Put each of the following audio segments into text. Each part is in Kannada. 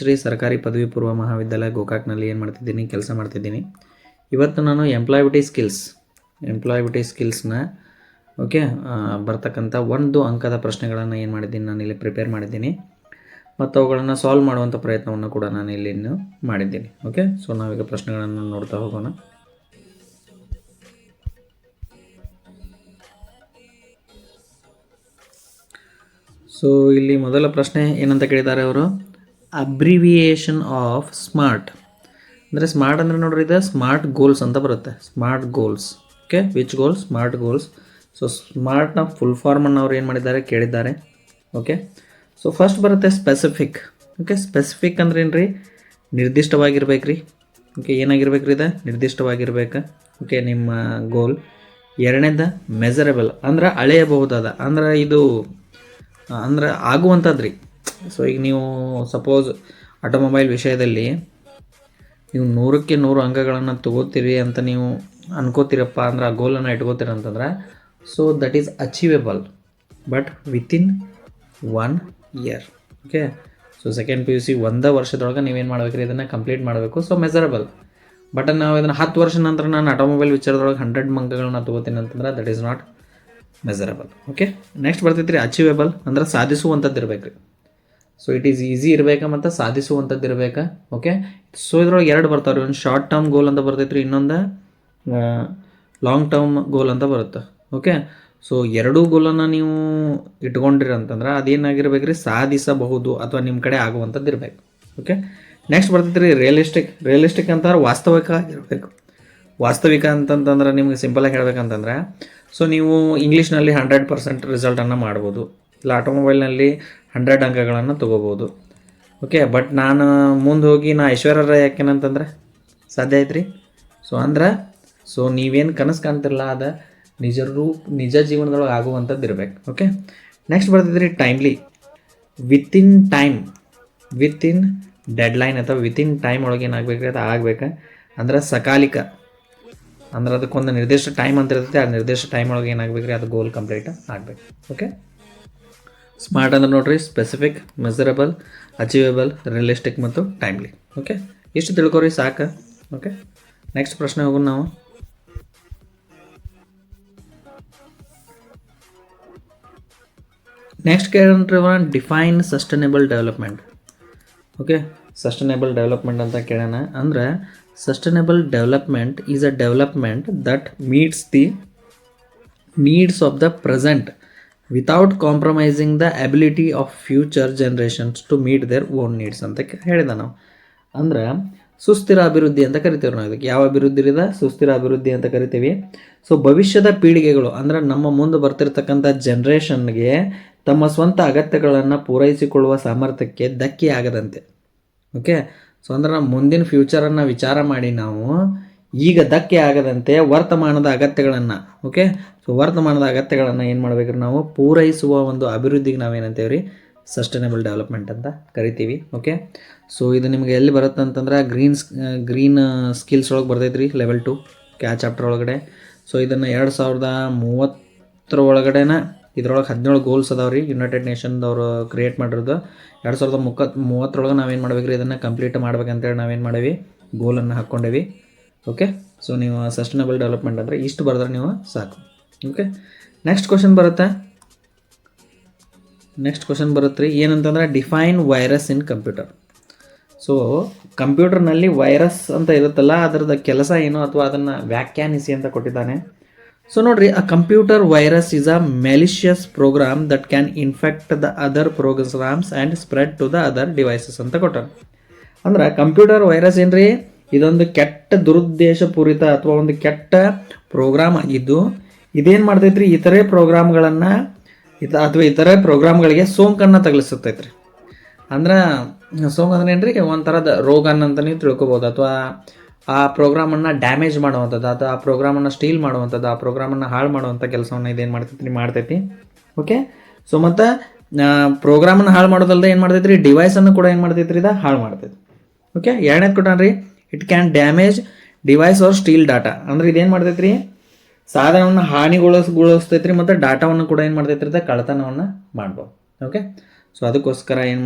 ಶ್ರೀ ಸರ್ಕಾರಿ ಪದವಿ ಪೂರ್ವ ಮಹಾವಿದ್ಯಾಲಯ ಗೋಕಾಕ್ನಲ್ಲಿ ಏನು ಮಾಡ್ತಿದ್ದೀನಿ, ಕೆಲಸ ಮಾಡ್ತಿದ್ದೀನಿ. ಇವತ್ತು ನಾನು ಎಂಪ್ಲಾಯಿಬಿಟಿ ಸ್ಕಿಲ್ಸ್ನ ಓಕೆ ಬರ್ತಕ್ಕಂಥ 1 ಅಂಕದ ಪ್ರಶ್ನೆಗಳನ್ನು ಏನು ಮಾಡಿದ್ದೀನಿ, ನಾನು ಇಲ್ಲಿ ಪ್ರಿಪೇರ್ ಮಾಡಿದ್ದೀನಿ ಮತ್ತು ಅವುಗಳನ್ನು ಸಾಲ್ವ್ ಮಾಡುವಂಥ ಪ್ರಯತ್ನವನ್ನು ಕೂಡ ನಾನು ಇಲ್ಲಿ ಮಾಡಿದ್ದೀನಿ. ಓಕೆ, ಸೊ ನಾವೀಗ ಪ್ರಶ್ನೆಗಳನ್ನು ನೋಡ್ತಾ ಹೋಗೋಣ. ಸೊ ಇಲ್ಲಿ ಮೊದಲ ಪ್ರಶ್ನೆ ಏನಂತ ಕೇಳಿದ್ದಾರೆ ಅವರು, ಅಬ್ರಿವಿಯೇಷನ್ ಆಫ್ ಸ್ಮಾರ್ಟ್. ಅಂದರೆ ಸ್ಮಾರ್ಟ್ ಅಂದರೆ ನೋಡ್ರಿ, ಇದು ಸ್ಮಾರ್ಟ್ ಗೋಲ್ಸ್ ಅಂತ ಬರುತ್ತೆ. Smart goals, okay, which goals? Smart goals. So ಸ್ಮಾರ್ಟ್ನ ಫುಲ್ ಫಾರ್ಮನ್ನು ಅವ್ರು ಏನು ಮಾಡಿದ್ದಾರೆ, ಕೇಳಿದ್ದಾರೆ. ಓಕೆ, ಸೊ ಫಸ್ಟ್ ಬರುತ್ತೆ ಸ್ಪೆಸಿಫಿಕ್. ಓಕೆ, ಸ್ಪೆಸಿಫಿಕ್ ಅಂದ್ರೆ ಏನು ರೀ? ನಿರ್ದಿಷ್ಟವಾಗಿರ್ಬೇಕು ರೀ. ಓಕೆ, ಏನಾಗಿರ್ಬೇಕು ರೀ? ಇದು ನಿರ್ದಿಷ್ಟವಾಗಿರ್ಬೇಕು. ಓಕೆ, ನಿಮ್ಮ ಗೋಲ್. ಎರಡನೇದು ಮೆಜರಬಲ್, ಅಂದ್ರೆ ಅಳೆಯಬಹುದಾದ, ಅಂದ್ರೆ ಇದು ಅಂದ್ರೆ ಆಗುವಂಥದ್ದು ರೀ. ಸೊ ಈಗ ನೀವು ಸಪೋಸ್ ಆಟೋಮೊಬೈಲ್ ವಿಷಯದಲ್ಲಿ ನೀವು 100ಕ್ಕೆ 100 ಅಂಕಗಳನ್ನು ತಗೋತೀರಿ ಅಂತ ನೀವು ಅನ್ಕೋತೀರಪ್ಪ ಅಂದ್ರೆ, ಆ ಗೋಲನ್ನು ಇಟ್ಕೋತೀರ ಅಂತಂದ್ರೆ, so that is achievable but within 1 year. Okay, so second PUC 1 ವರ್ಷದೊಳಗೆ ನೀವೇನು ಮಾಡ್ಬೇಕ್ರಿ, ಇದನ್ನು ಕಂಪ್ಲೀಟ್ ಮಾಡಬೇಕು. So measurable. ಬಟ್ ನಾವು ಇದನ್ನು 10 ವರ್ಷ ನಂತರ ನಾನು ಆಟೋಮೊಬೈಲ್ ವಿಚಾರದೊಳಗೆ 100 ಅಂಕಗಳನ್ನ ತಗೋತೀನಿ ಅಂತಂದ್ರೆ that is not measurable. Okay, next ಬರ್ತೈತ್ರಿ ಅಚೀವೇಬಲ್, ಅಂದ್ರೆ ಸಾಧಿಸುವಂಥದ್ದು ಇರಬೇಕು ರೀ. ಸೊ ಇಟ್ ಈಸ್ ಈಸಿ ಇರಬೇಕಾ ಮತ್ತು ಸಾಧಿಸುವಂಥದ್ದು ಇರಬೇಕಾ. ಓಕೆ, ಸೊ ಇದ್ರೊಳಗೆ 2 ಬರ್ತಾವ್ರಿ. ಒಂದು ಶಾರ್ಟ್ ಟರ್ಮ್ ಗೋಲ್ ಅಂತ ಬರ್ತೈತ್ರಿ, ಇನ್ನೊಂದು ಲಾಂಗ್ ಟರ್ಮ್ ಗೋಲ್ ಅಂತ ಬರುತ್ತೆ. ಓಕೆ, ಸೊ 2 ಗೋಲನ್ನು ನೀವು ಇಟ್ಕೊಂಡಿರಿ ಅಂತಂದ್ರೆ ಅದೇನಾಗಿರ್ಬೇಕು ರೀ, ಸಾಧಿಸಬಹುದು ಅಥವಾ ನಿಮ್ಮ ಕಡೆ ಆಗುವಂಥದ್ದು ಇರಬೇಕು. ಓಕೆ, ನೆಕ್ಸ್ಟ್ ಬರ್ತೈತ್ರಿ ರಿಯಲಿಸ್ಟಿಕ್ ಅಂತಾರೆ ವಾಸ್ತವಿಕ ಆಗಿರಬೇಕು. ವಾಸ್ತವಿಕ ಅಂತಂತಂದ್ರೆ ನಿಮ್ಗೆ ಸಿಂಪಲಾಗಿ ಹೇಳ್ಬೇಕಂತಂದ್ರೆ, ಸೊ ನೀವು ಇಂಗ್ಲೀಷ್ನಲ್ಲಿ 100% ರಿಸಲ್ಟನ್ನು ಮಾಡ್ಬೋದು, ಇಲ್ಲ ಆಟೋಮೊಬೈಲ್ನಲ್ಲಿ 100 ಅಂಕಗಳನ್ನು ತೊಗೋಬೋದು. ಓಕೆ, ಬಟ್ ನಾನು ಮುಂದೆ ಹೋಗಿ ನಾ ಐಶ್ವರ್ಯ ರಾಯ್ ಯಾಕೇನಂತಂದ್ರೆ ಸಾಧ್ಯ ಐತ್ರಿ. ಸೊ ನೀವೇನು ಕನಸು ಕಾಣ್ತಿರಲ್ಲ, ಅದು ನಿಜ ಜೀವನದೊಳಗೆ ಆಗುವಂಥದ್ದು ಇರಬೇಕು. ಓಕೆ, ನೆಕ್ಸ್ಟ್ ಬರ್ತೈತ್ರಿ ಟೈಮ್ಲಿ. ವಿತಿನ್ ಡೆಡ್ಲೈನ್ ಅಥವಾ ವಿತಿನ್ ಟೈಮ್ ಒಳಗೆ ಏನಾಗಬೇಕು, ಅದು ಆಗಬೇಕು. ಅಂದ್ರೆ ಸಕಾಲಿಕ, ಅಂದ್ರೆ ಅದಕ್ಕೊಂದು ನಿರ್ದಿಷ್ಟ ಟೈಮ್ ಅಂತ ಇರ್ತೈತೆ, ಆ ನಿರ್ದಿಷ್ಟ ಟೈಮ್ ಒಳಗೆ ಏನಾಗಬೇಕು ರೀ, ಅದು ಗೋಲ್ ಕಂಪ್ಲೀಟ್ ಆಗಬೇಕು. ಓಕೆ, ಸ್ಮಾರ್ಟ್ ಅಂದ್ರೆ ನೋಡ್ರಿ, ಸ್ಪೆಸಿಫಿಕ್, ಮೆಜರಬಲ್, ಅಚೀವೇಬಲ್, ರಿಯಲಿಸ್ಟಿಕ್ ಮತ್ತು ಟೈಮ್ಲಿ. ಓಕೆ, ಇಷ್ಟು ತಿಳ್ಕೊರಿ ಸಾಕು. ಓಕೆ, ನೆಕ್ಸ್ಟ್ ಪ್ರಶ್ನೆ ಹೋಗೋಣ ನಾವು. ನೆಕ್ಸ್ಟ್ ಕೇಳೋಣ, define sustainable development. Okay, sustainable development ಅಂತ ಕೇಳೋಣ. ಅಂದ್ರೆ sustainable development is a development that meets the needs of the present without compromising the ability of future generations to meet their own needs ಅಂತ ಹೇಳಿದ ನಾವು. ಅಂದ್ರೆ ಸುಸ್ಥಿರ ಅಭಿವೃದ್ಧಿ ಅಂತ ಕರಿತೀವಿ ನಾವು. ಇದಕ್ಕೆ ಯಾವ ಅಭಿವೃದ್ಧಿ ಇದೆ? ಸುಸ್ಥಿರ ಅಭಿವೃದ್ಧಿ ಅಂತ ಕರಿತೀವಿ. ಸೊ ಭವಿಷ್ಯದ ಪೀಳಿಗೆಗಳು ಅಂದ್ರೆ ನಮ್ಮ ಮುಂದೆ ಬರ್ತಿರ್ತಕ್ಕಂಥ ಜನ್ರೇಷನ್ಗೆ ತಮ್ಮ ಸ್ವಂತ ಅಗತ್ಯಗಳನ್ನು ಪೂರೈಸಿಕೊಳ್ಳುವ ಸಾಮರ್ಥ್ಯಕ್ಕೆ ಧಕ್ಕೆ ಆಗದಂತೆ. ಓಕೆ, ಸೊ ಅಂದ್ರೆ ನಮ್ಮ ಮುಂದಿನ ಫ್ಯೂಚರನ್ನು ವಿಚಾರ ಮಾಡಿ ನಾವು ಈಗ ಧಕ್ಕೆ ಆಗದಂತೆ ವರ್ತಮಾನದ ಅಗತ್ಯಗಳನ್ನು, ಓಕೆ, ಸೊ ವರ್ತಮಾನದ ಅಗತ್ಯಗಳನ್ನು ಏನು ಮಾಡಬೇಕ್ರಿ, ನಾವು ಪೂರೈಸುವ ಒಂದು ಅಭಿವೃದ್ಧಿಗೆ ನಾವೇನಂತೇವೆ ರೀ, ಸಸ್ಟೈನಬಲ್ ಡೆವಲಪ್ಮೆಂಟ್ ಅಂತ ಕರಿತೀವಿ. ಓಕೆ, ಸೊ ಇದು ನಿಮಗೆ ಎಲ್ಲಿ ಬರುತ್ತೆ ಅಂತಂದ್ರೆ ಗ್ರೀನ್ ಸ್ಕಿಲ್ಸ್ ಒಳಗೆ ಬರ್ತೈತೆ ರೀ, ಲೆವೆಲ್ 2 ಆ ಚಾಪ್ಟರ್ ಒಳಗಡೆ. ಸೊ ಇದನ್ನು 2030 ಒಳಗಡೆನ ಇದ್ರೊಳಗೆ 17 ಗೋಲ್ಸ್ ಅದಾವೆ ರೀ, ಯುನೈಟೆಡ್ ನೇಷನ್ದವರು ಕ್ರಿಯೇಟ್ ಮಾಡಿರೋದು. 2030 ನಾವೇನು ಮಾಡ್ಬೇಕು ರೀ, ಇದನ್ನು ಕಂಪ್ಲೀಟ್ ಮಾಡ್ಬೇಕಂತೇಳಿ ನಾವೇನು ಮಾಡೀವಿ, ಗೋಲನ್ನು ಹಾಕ್ಕೊಂಡೇವಿ. ಓಕೆ, ಸೊ ನೀವು ಸಸ್ಟೈನಬಲ್ ಡೆವಲಪ್ಮೆಂಟ್ ಅಂದರೆ ಇಷ್ಟು ಬರೆದ್ರೆ ನೀವು ಸಾಕು. ಓಕೆ, ನೆಕ್ಸ್ಟ್ ಕ್ವಶನ್ ಬರುತ್ತೆ ರೀ, ಏನಂತಂದ್ರೆ define virus in computer. So ಕಂಪ್ಯೂಟರ್ನಲ್ಲಿ ವೈರಸ್ ಅಂತ ಇರುತ್ತಲ್ಲ, ಅದರದ ಕೆಲಸ ಏನು ಅಥವಾ ಅದನ್ನು ವ್ಯಾಖ್ಯಾನಿಸಿ ಅಂತ ಕೊಟ್ಟಿದ್ದಾನೆ. ಸೊ ನೋಡ್ರಿ, a computer virus is a malicious program that can infect the other programs and spread to the other devices ಅಂತ ಕೊಟ್ಟಾರೆ. ಅಂದ್ರೆ ಕಂಪ್ಯೂಟರ್ ವೈರಸ್ ಏನ್ರಿ, ಇದೊಂದು ಕೆಟ್ಟ ದುರುದ್ದೇಶಪೂರಿತ ಅಥವಾ ಒಂದು ಕೆಟ್ಟ ಪ್ರೋಗ್ರಾಮ್ ಆಗಿದ್ದು, ಇದೇನು ಮಾಡ್ತೈತ್ರಿ, ಇತರೆ ಪ್ರೋಗ್ರಾಮ್ಗಳಿಗೆ ಸೋಂಕನ್ನು ತಗಲಿಸುತ್ತೈತ್ರಿ. ಅಂದ್ರೆ ಸೋಂಕು ಅಂದ್ರೆ ಏನ್ರಿ, ಒಂಥರದ ರೋಗನ ಅಂತ ನೀವು ತಿಳ್ಕೊಬೋದು, ಅಥವಾ ಆ ಪ್ರೋಗ್ರಾಮನ್ನು ಡ್ಯಾಮೇಜ್ ಮಾಡುವಂಥದ್ದು, ಅಥವಾ ಆ ಪ್ರೋಗ್ರಾಮನ್ನು ಸ್ಟೀಲ್ ಮಾಡುವಂಥದ್ದು, ಆ ಪ್ರೋಗ್ರಾಮನ್ನು ಹಾಳು ಮಾಡುವಂಥ ಕೆಲಸವನ್ನು ಇದೇನು ಮಾಡ್ತೈತಿ. ಓಕೆ, ಸೊ ಮತ್ತು ಪ್ರೋಗ್ರಾಮನ್ನು ಹಾಳು ಮಾಡೋದಲ್ಲದೆ ಏನು ಮಾಡ್ತೈತ್ರಿ, ಡಿವೈಸನ್ನು ಕೂಡ ಏನು ಮಾಡ್ತೈತ್ರಿ, ಇದು ಹಾಳು ಮಾಡ್ತೈತಿ. ಓಕೆ, ಎರಡನೇದು ಕೊಟ್ಟಾನ್ರಿ, it can damage device or steal data. ಅಂದ್ರೆ ಇದೇನು ಮಾಡ್ತೈತ್ರಿ, ಸಾಧನವನ್ನು ಹಾನಿಗೊಳಿಸ್ತೈತ್ರಿ ಮತ್ತು ಡಾಟಾವನ್ನು ಕೂಡ ಏನು ಮಾಡ್ತೈತ್ರಿ, ಕಳ್ಳತನವನ್ನು ಮಾಡ್ಬೋದು. ಓಕೆ, ಸೊ ಅದಕ್ಕೋಸ್ಕರ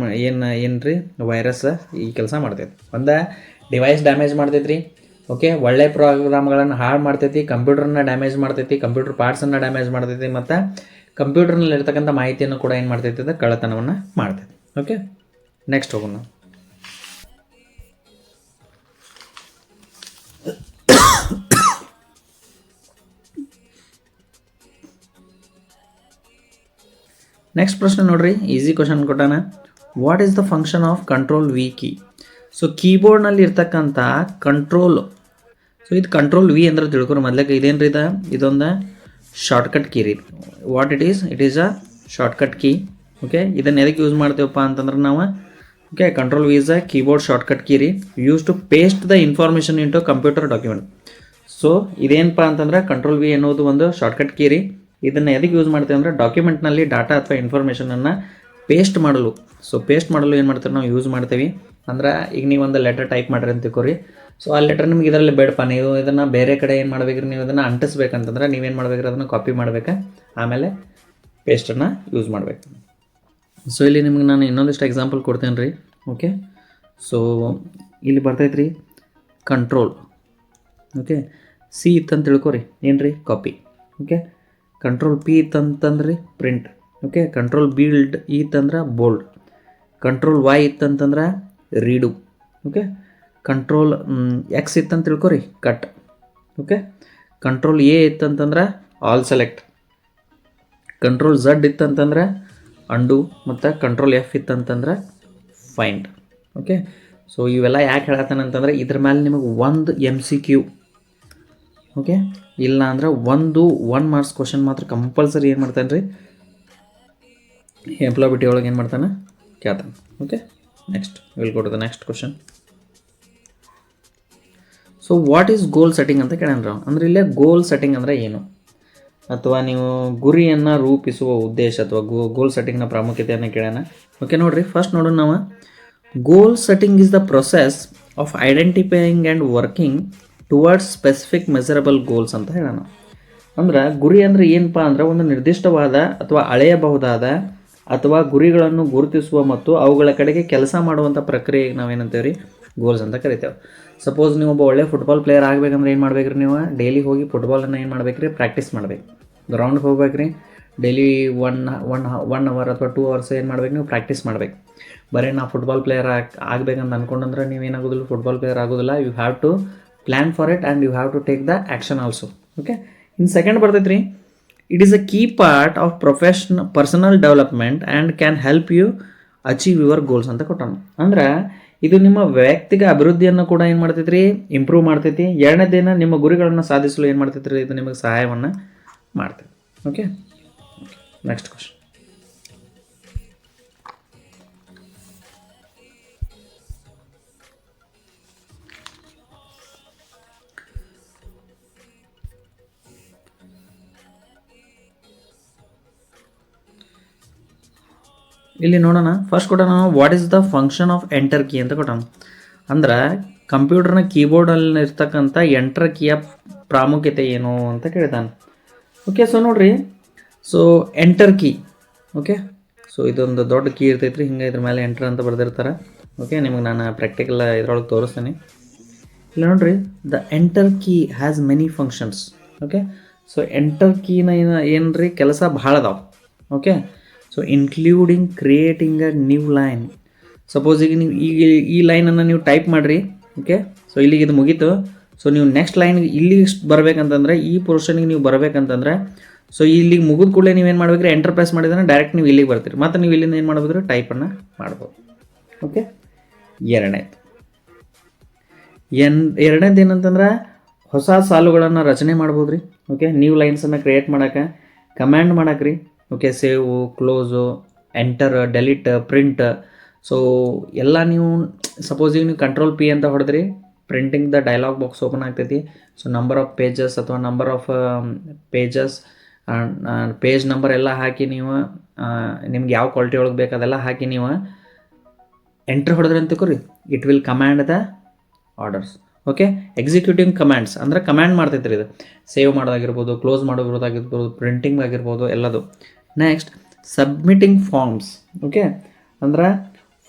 ಏನು ರೀ ವೈರಸ್ ಈ ಕೆಲಸ ಮಾಡ್ತೈತಿ. ಒಂದು ಡಿವೈಸ್ ಡ್ಯಾಮೇಜ್ ಮಾಡ್ತೈತಿ ರೀ, ಓಕೆ, ಒಳ್ಳೆ ಪ್ರೋಗ್ರಾಮ್ಗಳನ್ನು ಹಾಳು ಮಾಡ್ತೈತಿ, ಕಂಪ್ಯೂಟರ್ನ ಡ್ಯಾಮೇಜ್ ಮಾಡ್ತೈತಿ, ಕಂಪ್ಯೂಟರ್ ಪಾರ್ಟ್ಸನ್ನು ಡ್ಯಾಮೇಜ್ ಮಾಡ್ತೈತಿ, ಮತ್ತು ಕಂಪ್ಯೂಟರ್ನಲ್ಲಿ ಇರ್ತಕ್ಕಂಥ ಮಾಹಿತಿಯನ್ನು ಕೂಡ ಏನು ಮಾಡ್ತೈತಿ ಅಂದರೆ ಕಳ್ಳತನವನ್ನು ಮಾಡ್ತೈತಿ. ಓಕೆ, ನೆಕ್ಸ್ಟ್ ಹೋಗೋಣ. ನೆಕ್ಸ್ಟ್ ಪ್ರಶ್ನೆ ನೋಡ್ರಿ, ಈಸಿ ಕ್ವಶನ್ ಕೊಟ್ಟಾನ. What is the function of control V key? So ಕೀಬೋರ್ಡ್ನಲ್ಲಿ ಇರ್ತಕ್ಕಂಥ ಕಂಟ್ರೋಲ್, ಸೊ ಇದು ಕಂಟ್ರೋಲ್ ವಿ ಅಂದ್ರೆ ತಿಳ್ಕೊರಿ ಮೊದಲಕ್ಕೆ. ಇದೇನು ರೀ ಇದೊಂದು ಶಾರ್ಟ್ಕಟ್ ಕೀ ರೀ. What it is a shortcut key. Okay, ಇದನ್ನು ಎದಕ್ಕೆ ಯೂಸ್ ಮಾಡ್ತೀವಪ್ಪ ಅಂತಂದ್ರೆ ನಾವು, okay, control V is a keyboard shortcut key ರೀ, use to paste the information into computer document. So ಇದೇನಪ್ಪ ಅಂತಂದ್ರೆ ಕಂಟ್ರೋಲ್ ವಿ ಅನ್ನೋದು ಒಂದು ಶಾರ್ಟ್ಕಟ್ ಕೀ ರೀ. ಇದನ್ನು ಎದಕ್ಕೆ ಯೂಸ್ ಮಾಡ್ತೀವಿ ಅಂದರೆ ಡಾಕ್ಯುಮೆಂಟ್ನಲ್ಲಿ ಡಾಟಾ ಅಥವಾ ಇನ್ಫಾರ್ಮೇಷನನ್ನು ಪೇಸ್ಟ್ ಮಾಡಲು. ಸೊ ಪೇಸ್ಟ್ ಮಾಡಲು ಏನು ಮಾಡ್ತೀವಿ ನಾವು ಯೂಸ್ ಮಾಡ್ತೀವಿ ಅಂದ್ರೆ, ಈಗ ನೀವು ಒಂದು ಲೆಟರ್ ಟೈಪ್ ಮಾಡಿರಿ ಅಂತ ತಿಳ್ಕೊರಿ. ಸೊ ಆ ಲೆಟರ್ ನಿಮ್ಗೆ ಇದರಲ್ಲಿ ಬೇಡಪ್ಪ, ನೀವು ಇದನ್ನು ಬೇರೆ ಕಡೆ ಏನು ಮಾಡ್ಬೇಕ್ರಿ, ನೀವು ಇದನ್ನು ಅಂಟಿಸ್ಬೇಕಂತಂದ್ರೆ ನೀವೇನು ಮಾಡ್ಬೇಕ್ರಿ, ಅದನ್ನು ಕಾಪಿ ಮಾಡ್ಬೇಕು, ಆಮೇಲೆ ಪೇಸ್ಟನ್ನು ಯೂಸ್ ಮಾಡಬೇಕು. ಸೊ ಇಲ್ಲಿ ನಿಮ್ಗೆ ನಾನು ಇನ್ನೊಂದಿಷ್ಟು ಎಕ್ಸಾಂಪಲ್ ಕೊಡ್ತೇನೆ ರೀ. ಓಕೆ, ಸೊ ಇಲ್ಲಿ ಬರ್ತೈತೆ ರೀ ಕಂಟ್ರೋಲ್. ಓಕೆ, ಸಿ ಇತ್ತಂತ ತಿಳ್ಕೊರಿ, ಏನು ರೀ ಕಾಪಿ. ಓಕೆ, ಕಂಟ್ರೋಲ್ ಪಿ ಇತ್ತಂತಂದ್ರಿ ಪ್ರಿಂಟ್. ಓಕೆ, ಕಂಟ್ರೋಲ್ ಬಿಲ್ಡ್ ಇತ್ತಂದ್ರೆ ಬೋಲ್ಡ್. ಕಂಟ್ರೋಲ್ ವೈ ಇತ್ತಂತಂದ್ರೆ ರೀಡು. ಓಕೆ, ಕಂಟ್ರೋಲ್ ಎಕ್ಸ್ ಇತ್ತಂತ ತಿಳ್ಕೊರಿ ಕಟ್. ಓಕೆ, ಕಂಟ್ರೋಲ್ ಎ ಇತ್ತಂತಂದ್ರೆ ಆಲ್ ಸೆಲೆಕ್ಟ್. ಕಂಟ್ರೋಲ್ ಝಡ್ ಇತ್ತಂತಂದ್ರೆ ಅಂಡು, ಮತ್ತು ಕಂಟ್ರೋಲ್ ಎಫ್ ಇತ್ತಂತಂದ್ರೆ ಫೈಂಡ್. ಓಕೆ, ಸೊ ಇವೆಲ್ಲ ಯಾಕೆ ಹೇಳತ್ತಾನಂತಂದ್ರೆ ಇದ್ರ ಮೇಲೆ ನಿಮಗೆ ಒಂದು MCQ, ಓಕೆ, ಇಲ್ಲ ಅಂದ್ರೆ 1 ಮಾರ್ಕ್ಸ್ ಕ್ವಶನ್ ಮಾತ್ರ ಕಂಪಲ್ಸರಿ ಏನು ಮಾಡ್ತಾನೆ ರೀ ಎಂಪ್ಲಾಯ್ಬಿಟಿ ಒಳಗೆ ಏನು ಮಾಡ್ತಾನೆ ಕೇಳ್ತಾನೆ. Okay, next will go to the next question. So what is goal setting ಅಂತ ಕೇಳ್ಯಾನ. ಅಂದ್ರೆ ಇಲ್ಲೇ ಗೋಲ್ ಸೆಟ್ಟಿಂಗ್ ಅಂದರೆ ಏನು, ಅಥವಾ ನೀವು ಗುರಿಯನ್ನು ರೂಪಿಸುವ ಉದ್ದೇಶ ಅಥವಾ ಗೋಲ್ ಸೆಟ್ಟಿಂಗ್ನ ಪ್ರಾಮುಖ್ಯತೆಯನ್ನು ಕೇಳ್ಯಾನ. ಓಕೆ, ನೋಡಿರಿ ಫಸ್ಟ್ ನೋಡೋಣ ನಾವು. Goal setting is the process of identifying and working towards specific measurable goals ಅಂತ ಹೇಳೋಣ. ಅಂದ್ರೆ ಗುರಿ ಅಂದರೆ ಏನಪ್ಪ ಅಂದ್ರೆ ಒಂದು ನಿರ್ದಿಷ್ಟವಾದ ಅಥವಾ ಅಳೆಯಬಹುದಾದ ಅಥವಾ ಗುರಿಗಳನ್ನು ಗುರುತಿಸುವ ಮತ್ತು ಅವುಗಳ ಕಡೆಗೆ ಕೆಲಸ ಮಾಡುವಂಥ ಪ್ರಕ್ರಿಯೆಗೆ ನಾವೇನಂತೇವೆ ರೀ ಗೋಲ್ಸ್ ಅಂತ ಕರಿತೇವೆ. ಸಪೋಸ್ ನೀವು ಒಬ್ಬ ಒಳ್ಳೆ ಫುಟ್ಬಾಲ್ ಪ್ಲೇಯರ್ ಆಗಬೇಕಂದ್ರೆ ಏನು ಮಾಡ್ಬೇಕ್ರಿ, ನೀವು ಡೈಲಿ ಹೋಗಿ ಫುಟ್ಬಾಲನ್ನು ಏನು ಮಾಡ್ಬೇಕ್ರಿ, ಪ್ರಾಕ್ಟೀಸ್ ಮಾಡ್ಬೇಕು. ಗ್ರೌಂಡ್ಗೆ ಹೋಗ್ಬೇಕ್ರಿ, ಡೈಲಿ ಒನ್ ಅವರ್ ಅಥವಾ 2 ಅವರ್ಸ್ ಏನು ಮಾಡ್ಬೇಕು, ನೀವು ಪ್ರಾಕ್ಟೀಸ್ ಮಾಡ್ಬೇಕು. ಬರೀ ನಾ ಫುಟ್ಬಾಲ್ ಪ್ಲೇಯರ್ ಆಗಬೇಕಂತ ಅಂದ್ಕೊಂಡ್ರೆ ನೀವೇನಾಗೋದಿಲ್ಲ, ಫುಟ್ಬಾಲ್ ಪ್ಲೇಯರ್ ಆಗೋದಿಲ್ಲ. You have to plan for it and you have to take the action also. Okay, ಇನ್ನು ಸೆಕೆಂಡ್ ಬರ್ತೈತೆ ರೀ, it is a key part of personal development and can help you achieve your goals ಅಂತ ಕೊಟ್ಟಾನ. ಅಂದ್ರೆ ಇದು ನಿಮ್ಮ ವೈಯಕ್ತಿಕ ಅಭಿವೃದ್ಧಿಯನ್ನು ಕೂಡ ಏನು ಮಾಡ್ತೈತಿ ರೀ, ಇಂಪ್ರೂವ್ ಮಾಡ್ತೈತಿ. ಎರಡನೇದೇನ ನಿಮ್ಮ ಗುರಿಗಳನ್ನು ಸಾಧಿಸಲು ಏನು ಮಾಡ್ತೈತಿ ರೀ, ಇದು ನಿಮಗೆ ಸಹಾಯವನ್ನು ಮಾಡ್ತೈತಿ. Okay, next question. ಇಲ್ಲಿ ನೋಡೋಣ, ಫಸ್ಟ್ ಕೊಟ್ಟೋಣ what is the function of enter key ಅಂತ ಕೊಟ್ಟೋಣ. ಅಂದ್ರೆ ಕಂಪ್ಯೂಟರ್ನ ಕೀಬೋರ್ಡಲ್ಲಿ ಇರ್ತಕ್ಕಂಥ ಎಂಟರ್ ಕೀಯ ಪ್ರಾಮುಖ್ಯತೆ ಏನು ಅಂತ ಕೇಳ್ತಾನೆ. ಓಕೆ, ಸೊ ನೋಡಿರಿ, so enter key. Okay, so ಇದೊಂದು ದೊಡ್ಡ ಕೀ ಇರ್ತೈತ್ರಿ, ಹಿಂಗೆ ಇದ್ರ ಮೇಲೆ ಎಂಟರ್ ಅಂತ ಬರ್ದಿರ್ತಾರೆ. ಓಕೆ, ನಿಮಗೆ ನಾನು ಪ್ರಾಕ್ಟಿಕಲ್ ಇದ್ರೊಳಗೆ ತೋರಿಸ್ತೀನಿ. ಇಲ್ಲ ನೋಡಿರಿ, the enter key has many functions. Okay, so enter ಕೀನ ಏನು ರೀ ಕೆಲಸ ಭಾಳ ಅದಾವೆ. Okay, so including creating a new line. Suppose ಈಗ ನೀವು ಈ ಲೈನನ್ನು ನೀವು ಟೈಪ್ ಮಾಡಿರಿ. ಓಕೆ, ಸೊ ಇಲ್ಲಿಗೆ ಇದು ಮುಗೀತು. ಸೊ ನೀವು ನೆಕ್ಸ್ಟ್ ಲೈನ್ಗೆ ಇಲ್ಲಿಗೆ ಬರಬೇಕಂತಂದ್ರೆ, ಈ ಪೋರ್ಷನ್ಗೆ ನೀವು ಬರಬೇಕಂತಂದ್ರೆ, ಸೊ ಇಲ್ಲಿಗೆ ಮುಗಿದ ಕೂಡಲೇ ನೀವೇನು ಮಾಡ್ಬೇಕ್ರಿ, ಎಂಟರ್ ಪ್ರೆಸ್ ಮಾಡಿದ್ರೆ ಡೈರೆಕ್ಟ್ ನೀವು ಇಲ್ಲಿಗೆ ಬರ್ತೀರಿ. ಮತ್ತು ನೀವು ಇಲ್ಲಿಂದ ಏನು ಮಾಡ್ಬೇಕ್ರಿ, ಟೈಪನ್ನು ಮಾಡ್ಬೋದು. ಓಕೆ, ಎರಡನೇದು ಏನಂತಂದ್ರೆ ಹೊಸ ಸಾಲುಗಳನ್ನು ರಚನೆ ಮಾಡ್ಬೋದು ರೀ. ಓಕೆ, ನ್ಯೂ ಲೈನ್ಸನ್ನು ಕ್ರಿಯೇಟ್ ಮಾಡೋಕೆ, ಕಮ್ಯಾಂಡ್ ಮಾಡಕ್ಕೆ ರೀ. Okay, save, close, enter, delete, print. So ಎಲ್ಲ ನೀವು ಸಪೋಸ್ ಈಗ ನೀವು ಕಂಟ್ರೋಲ್ P ಅಂತ ಹೊಡೆದ್ರಿ, printing the dialog box open ಆಗ್ತೈತಿ. ಸೊ ನಂಬರ್ ಆಫ್ ಪೇಜಸ್ ಅಥವಾ number of pages, page number ಎಲ್ಲ ಹಾಕಿ ನೀವು ನಿಮ್ಗೆ ಯಾವ ಕ್ವಾಲಿಟಿ ಒಳಗೆ ಬೇಕು ಅದೆಲ್ಲ ಹಾಕಿ ನೀವು ಎಂಟ್ರ್ ಹೊಡೆದ್ರಿ ಅಂತ ತಿಳ್ಕೊರಿ, it will command the orders. Okay, executing commands ಅಂದರೆ ಕಮ್ಯಾಂಡ್ ಮಾಡ್ತೈತೆ ರೀ ಇದು. ಸೇವ್ ಮಾಡೋದಾಗಿರ್ಬೋದು, ಕ್ಲೋಸ್ ಮಾಡೋದಾಗಿರ್ಬೋದು, ಪ್ರಿಂಟಿಂಗ್ ಆಗಿರ್ಬೋದು ಎಲ್ಲದು. Next submitting forms. ಓಕೆ, ಅಂದ್ರೆ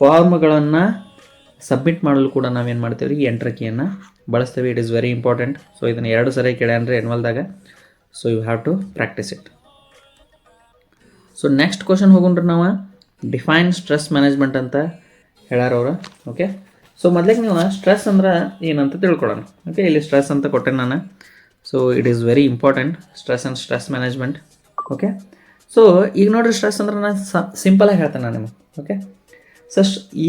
ಫಾರ್ಮ್ಗಳನ್ನು ಸಬ್ಮಿಟ್ ಮಾಡಲು ಕೂಡ ನಾವೇನು ಮಾಡ್ತೀವಿ ರೀ ಎಂಟರ್ ಕೀಯನ್ನು ಬಳಸ್ತೀವಿ. It is very important. So ಇದನ್ನು 2 ಸರಿ ಕೇಳ್ಯಾನ್ರಿ ಎನ್ವಲ್ದಾಗ. So you have to practice it. So next question ಹೋಗೋಣ್ರಿ ನಾವು ಡಿಫೈನ್ ಸ್ಟ್ರೆಸ್ ಮ್ಯಾನೇಜ್ಮೆಂಟ್ ಅಂತ ಹೇಳ್ಯಾರವ್ರು. ಓಕೆ, ಸೊ ಮೊದಲಿಗೆ ನೀವು ಸ್ಟ್ರೆಸ್ ಅಂದ್ರೆ ಏನಂತ ತಿಳ್ಕೊಳ್ಳೋಣ. ಓಕೆ, ಇಲ್ಲಿ ಸ್ಟ್ರೆಸ್ ಅಂತ ಕೊಟ್ಟೆ ನಾನು. So it is very important stress and stress management. Okay, so ಈಗ ನೋಡಿರಿ ಸ್ಟ್ರೆಸ್ ಅಂದ್ರೆ ನಾನು ಸಿಂಪಲಾಗಿ ಹೇಳ್ತೇನೆ ನಾನು ನಿಮಗೆ. ಓಕೆ, ಸೊ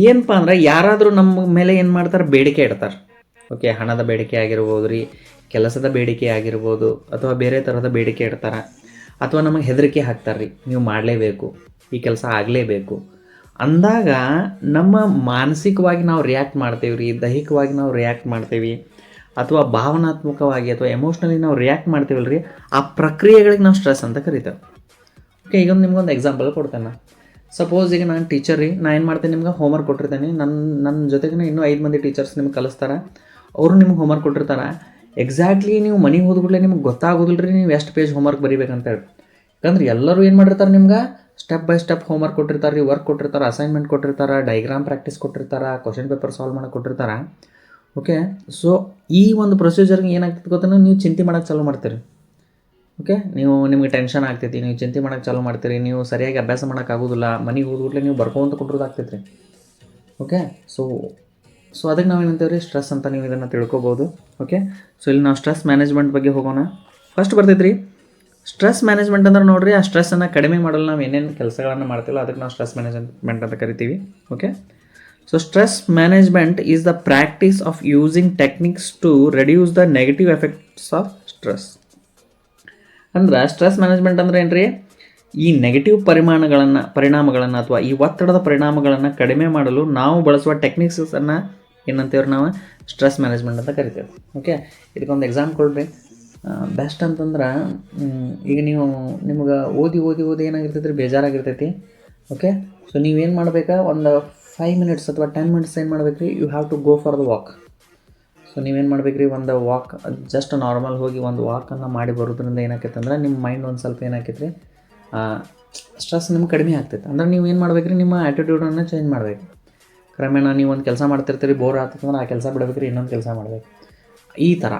ಏನಪ್ಪ ಅಂದ್ರೆ ಯಾರಾದರೂ ನಮ್ಮ ಮೇಲೆ ಏನು ಮಾಡ್ತಾರೆ, ಬೇಡಿಕೆ ಇಡ್ತಾರೆ. ಓಕೆ, ಹಣದ ಬೇಡಿಕೆ ಆಗಿರ್ಬೋದು ರೀ, ಕೆಲಸದ ಬೇಡಿಕೆ ಆಗಿರ್ಬೋದು, ಅಥವಾ ಬೇರೆ ಥರದ ಬೇಡಿಕೆ ಇಡ್ತಾರೆ, ಅಥವಾ ನಮಗೆ ಹೆದರಿಕೆ ಹಾಕ್ತಾರೆ ರೀ, ನೀವು ಮಾಡಲೇಬೇಕು, ಈ ಕೆಲಸ ಆಗಲೇಬೇಕು ಅಂದಾಗ ನಮ್ಮ ಮಾನಸಿಕವಾಗಿ ನಾವು ರಿಯಾಕ್ಟ್ ಮಾಡ್ತೇವೆ ರೀ, ದೈಹಿಕವಾಗಿ ನಾವು ರಿಯಾಕ್ಟ್ ಮಾಡ್ತೇವೆ, ಅಥವಾ ಭಾವನಾತ್ಮಕವಾಗಿ ಅಥವಾ ಎಮೋಷ್ನಲಿ ನಾವು ರಿಯಾಕ್ಟ್ ಮಾಡ್ತೀವಲ್ಲ ರೀ, ಆ ಪ್ರಕ್ರಿಯೆಗಳಿಗೆ ನಾವು ಸ್ಟ್ರೆಸ್ ಅಂತ ಕರಿತೇವೆ. ಓಕೆ, ಈಗ ನಿಮ್ಗೊಂದು ಎಕ್ಸಾಂಪಲ್ ಕೊಡ್ತೇನೆ. ಸಪೋಸ್ ಈಗ ನಾನು ಟೀಚರ್ ರೀ, ನಾನು ಏನು ಮಾಡ್ತೇನೆ, ನಿಮ್ಗೆ ಹೋಮ್ವರ್ಕ್ ಕೊಟ್ಟಿರ್ತೇನೆ. ನನ್ನ ಜೊತೆಗೆ ಇನ್ನೂ 5 ಮಂದಿ ಟೀಚರ್ಸ್ ನಿಮ್ಗೆ ಕಲಿಸ್ತಾರೆ. ಅವರು ನಿಮ್ಗೆ ಹೋಮ್ವರ್ಕ್ ಕೊಟ್ಟಿರ್ತಾರೆ. ಎಕ್ಸಾಕ್ಟ್ಲಿ ನೀವು ಮನೆಗೆ ಹೋದ್ಕೂಡಲೇ ನಿಮ್ಗೆ ಗೊತ್ತಾಗೋದಿಲ್ಲ ರೀ ನೀವು ಎಷ್ಟು ಪೇಜ್ ಹೋಮ್ವರ್ಕ್ ಬರೀಬೇಕಂತೇಳಿ. ಯಾಕಂದ್ರೆ ಎಲ್ಲರೂ ಏನು ಮಾಡಿರ್ತಾರೆ, ನಿಮ್ಗೆ ಸ್ಟೆಪ್ ಬೈ ಸ್ಟೆಪ್ ಹೋಮ್ವರ್ಕ್ ಕೊಟ್ಟಿರ್ತಾರೆ ರೀ, ವರ್ಕ್ ಕೊಟ್ಟಿರ್ತಾರೆ, ಅಸೈನ್ಮೆಂಟ್ ಕೊಟ್ಟಿರ್ತಾರೆ, ಡೈಗ್ರಾಮ್ ಪ್ರಾಕ್ಟೀಸ್ ಕೊಟ್ಟಿರ್ತಾರೆ, ಕ್ವಶನ್ ಪೇಪರ್ ಸಾಲ್ವ್ ಮಾಡೋಕೆ ಕೊಟ್ಟಿರ್ತಾರೆ. ಓಕೆ, ಸೊ ಈ ಒಂದು ಪ್ರೊಸೀಜರ್ಗೆ ಏನಾಗ್ತದೆ ಗೊತ್ತಾ, ನೀವು ಚಿಂತೆ ಮಾಡೋಕ್ಕೆ ಚಾಲೂ ಮಾಡ್ತೀರಿ. ಓಕೆ, ನಿಮಗೆ ಟೆನ್ಷನ್ ಆಗ್ತೈತಿ, ನೀವು ಚಿಂತೆ ಮಾಡೋಕ್ಕೆ ಚಾಲೂ ಮಾಡ್ತೀರಿ, ನೀವು ಸರಿಯಾಗಿ ಅಭ್ಯಾಸ ಮಾಡೋಕ್ಕಾಗೋದಿಲ್ಲ, ಮನೆಗೆ ಹೋದ್ಬಿಟ್ಲೆ ನೀವು ಬರ್ಕೊಂತ ಕೊಟ್ಟಿರೋದಾಗ್ತೈತೆ ರೀ. ಓಕೆ, ಸೊ ಅದಕ್ಕೆ ನಾವು ಏನಂತೇವೆ ರೀ, ಸ್ಟ್ರೆಸ್ ಅಂತ ನೀವು ಇದನ್ನು ತಿಳ್ಕೊಬೋದು. ಓಕೆ, ಸೊ ಇಲ್ಲಿ ನಾವು ಸ್ಟ್ರೆಸ್ ಮ್ಯಾನೇಜ್ಮೆಂಟ್ ಬಗ್ಗೆ ಹೋಗೋಣ. ಫಸ್ಟ್ ಬರ್ತೈತೆ ರೀ ಸ್ಟ್ರೆಸ್ ಮ್ಯಾನೇಜ್ಮೆಂಟ್ ಅಂದ್ರೆ ನೋಡಿರಿ, ಆ ಸ್ಟ್ರೆಸ್ಸನ್ನು ಕಡಿಮೆ ಮಾಡಲು ನಾವು ಏನೇನು ಕೆಲಸಗಳನ್ನು ಮಾಡ್ತೀವಲ್ಲ ಅದಕ್ಕೆ ನಾವು ಸ್ಟ್ರೆಸ್ ಮ್ಯಾನೇಜ್ಮೆಂಟ್ ಅಂತ ಕರಿತೀವಿ. Okay, so stress management is the practice of using techniques to reduce the negative effects of stress. ಅಂದ್ರೆ ಸ್ಟ್ರೆಸ್ ಮ್ಯಾನೇಜ್ಮೆಂಟ್ ಅಂದ್ರೆ ಏನು ರೀ, ಈ ನೆಗೆಟಿವ್ ಪರಿಣಾಮಗಳನ್ನು ಅಥವಾ ಈ ಒತ್ತಡದ ಪರಿಣಾಮಗಳನ್ನು ಕಡಿಮೆ ಮಾಡಲು ನಾವು ಬಳಸುವ ಟೆಕ್ನಿಕ್ಸನ್ನು ಏನಂತೇವ್ರಿ, ನಾವು ಸ್ಟ್ರೆಸ್ ಮ್ಯಾನೇಜ್ಮೆಂಟ್ ಅಂತ ಕರಿತೇವೆ. ಓಕೆ, ಇದಕ್ಕೊಂದು ಎಕ್ಸಾಂಪಲ್ ರೀ, ಬೆಸ್ಟ್ ಅಂತಂದ್ರೆ ಈಗ ನಿಮ್ಗೆ ಓದಿ ಏನಾಗಿರ್ತೈತೆ ರೀ, ಬೇಜಾರಾಗಿರ್ತೈತಿ. ಓಕೆ, ಸೊ ನೀವೇನು ಮಾಡಬೇಕಾ, ಒಂದು 5 ಮಿನಿಟ್ಸ್ ಅಥವಾ 10 ಮಿನಿಟ್ಸ್ ಏನು ಮಾಡ್ಬೇಕು ರೀ, you have to go for the walk. So ನೀವೇನು ಮಾಡ್ಬೇಕು ರೀ, ಒಂದು ವಾಕ್, ಜಸ್ಟ್ ನಾರ್ಮಲ್ ಹೋಗಿ ಒಂದು ವಾಕನ್ನು ಮಾಡಿ ಬರೋದ್ರಿಂದ ಏನಾಕೈತೆ ಅಂದ್ರೆ ನಿಮ್ಮ ಮೈಂಡ್ ಒಂದು ಸ್ವಲ್ಪ ಏನಾಕೈತೆ ರೀ, ಸ್ಟ್ರೆಸ್ ನಿಮ್ಗೆ ಕಡಿಮೆ ಆಗ್ತೈತೆ. ಅಂದ್ರೆ ನೀವು ಏನು ಮಾಡ್ಬೇಕು ರೀ, ನಿಮ್ಮ ಆ್ಯಟಿಟ್ಯೂಡನ್ನು ಚೇಂಜ್ ಮಾಡಬೇಕು. ಕ್ರಮೇಣ ನೀವು ಒಂದು ಕೆಲಸ ಮಾಡ್ತಿರ್ತೀರಿ, ಬೋರ್ ಆಗ್ತೈತಂದ್ರೆ ಆ ಕೆಲಸ ಬಿಡಬೇಕು ರೀ, ಇನ್ನೊಂದು ಕೆಲಸ ಮಾಡಬೇಕು, ಈ ಥರ.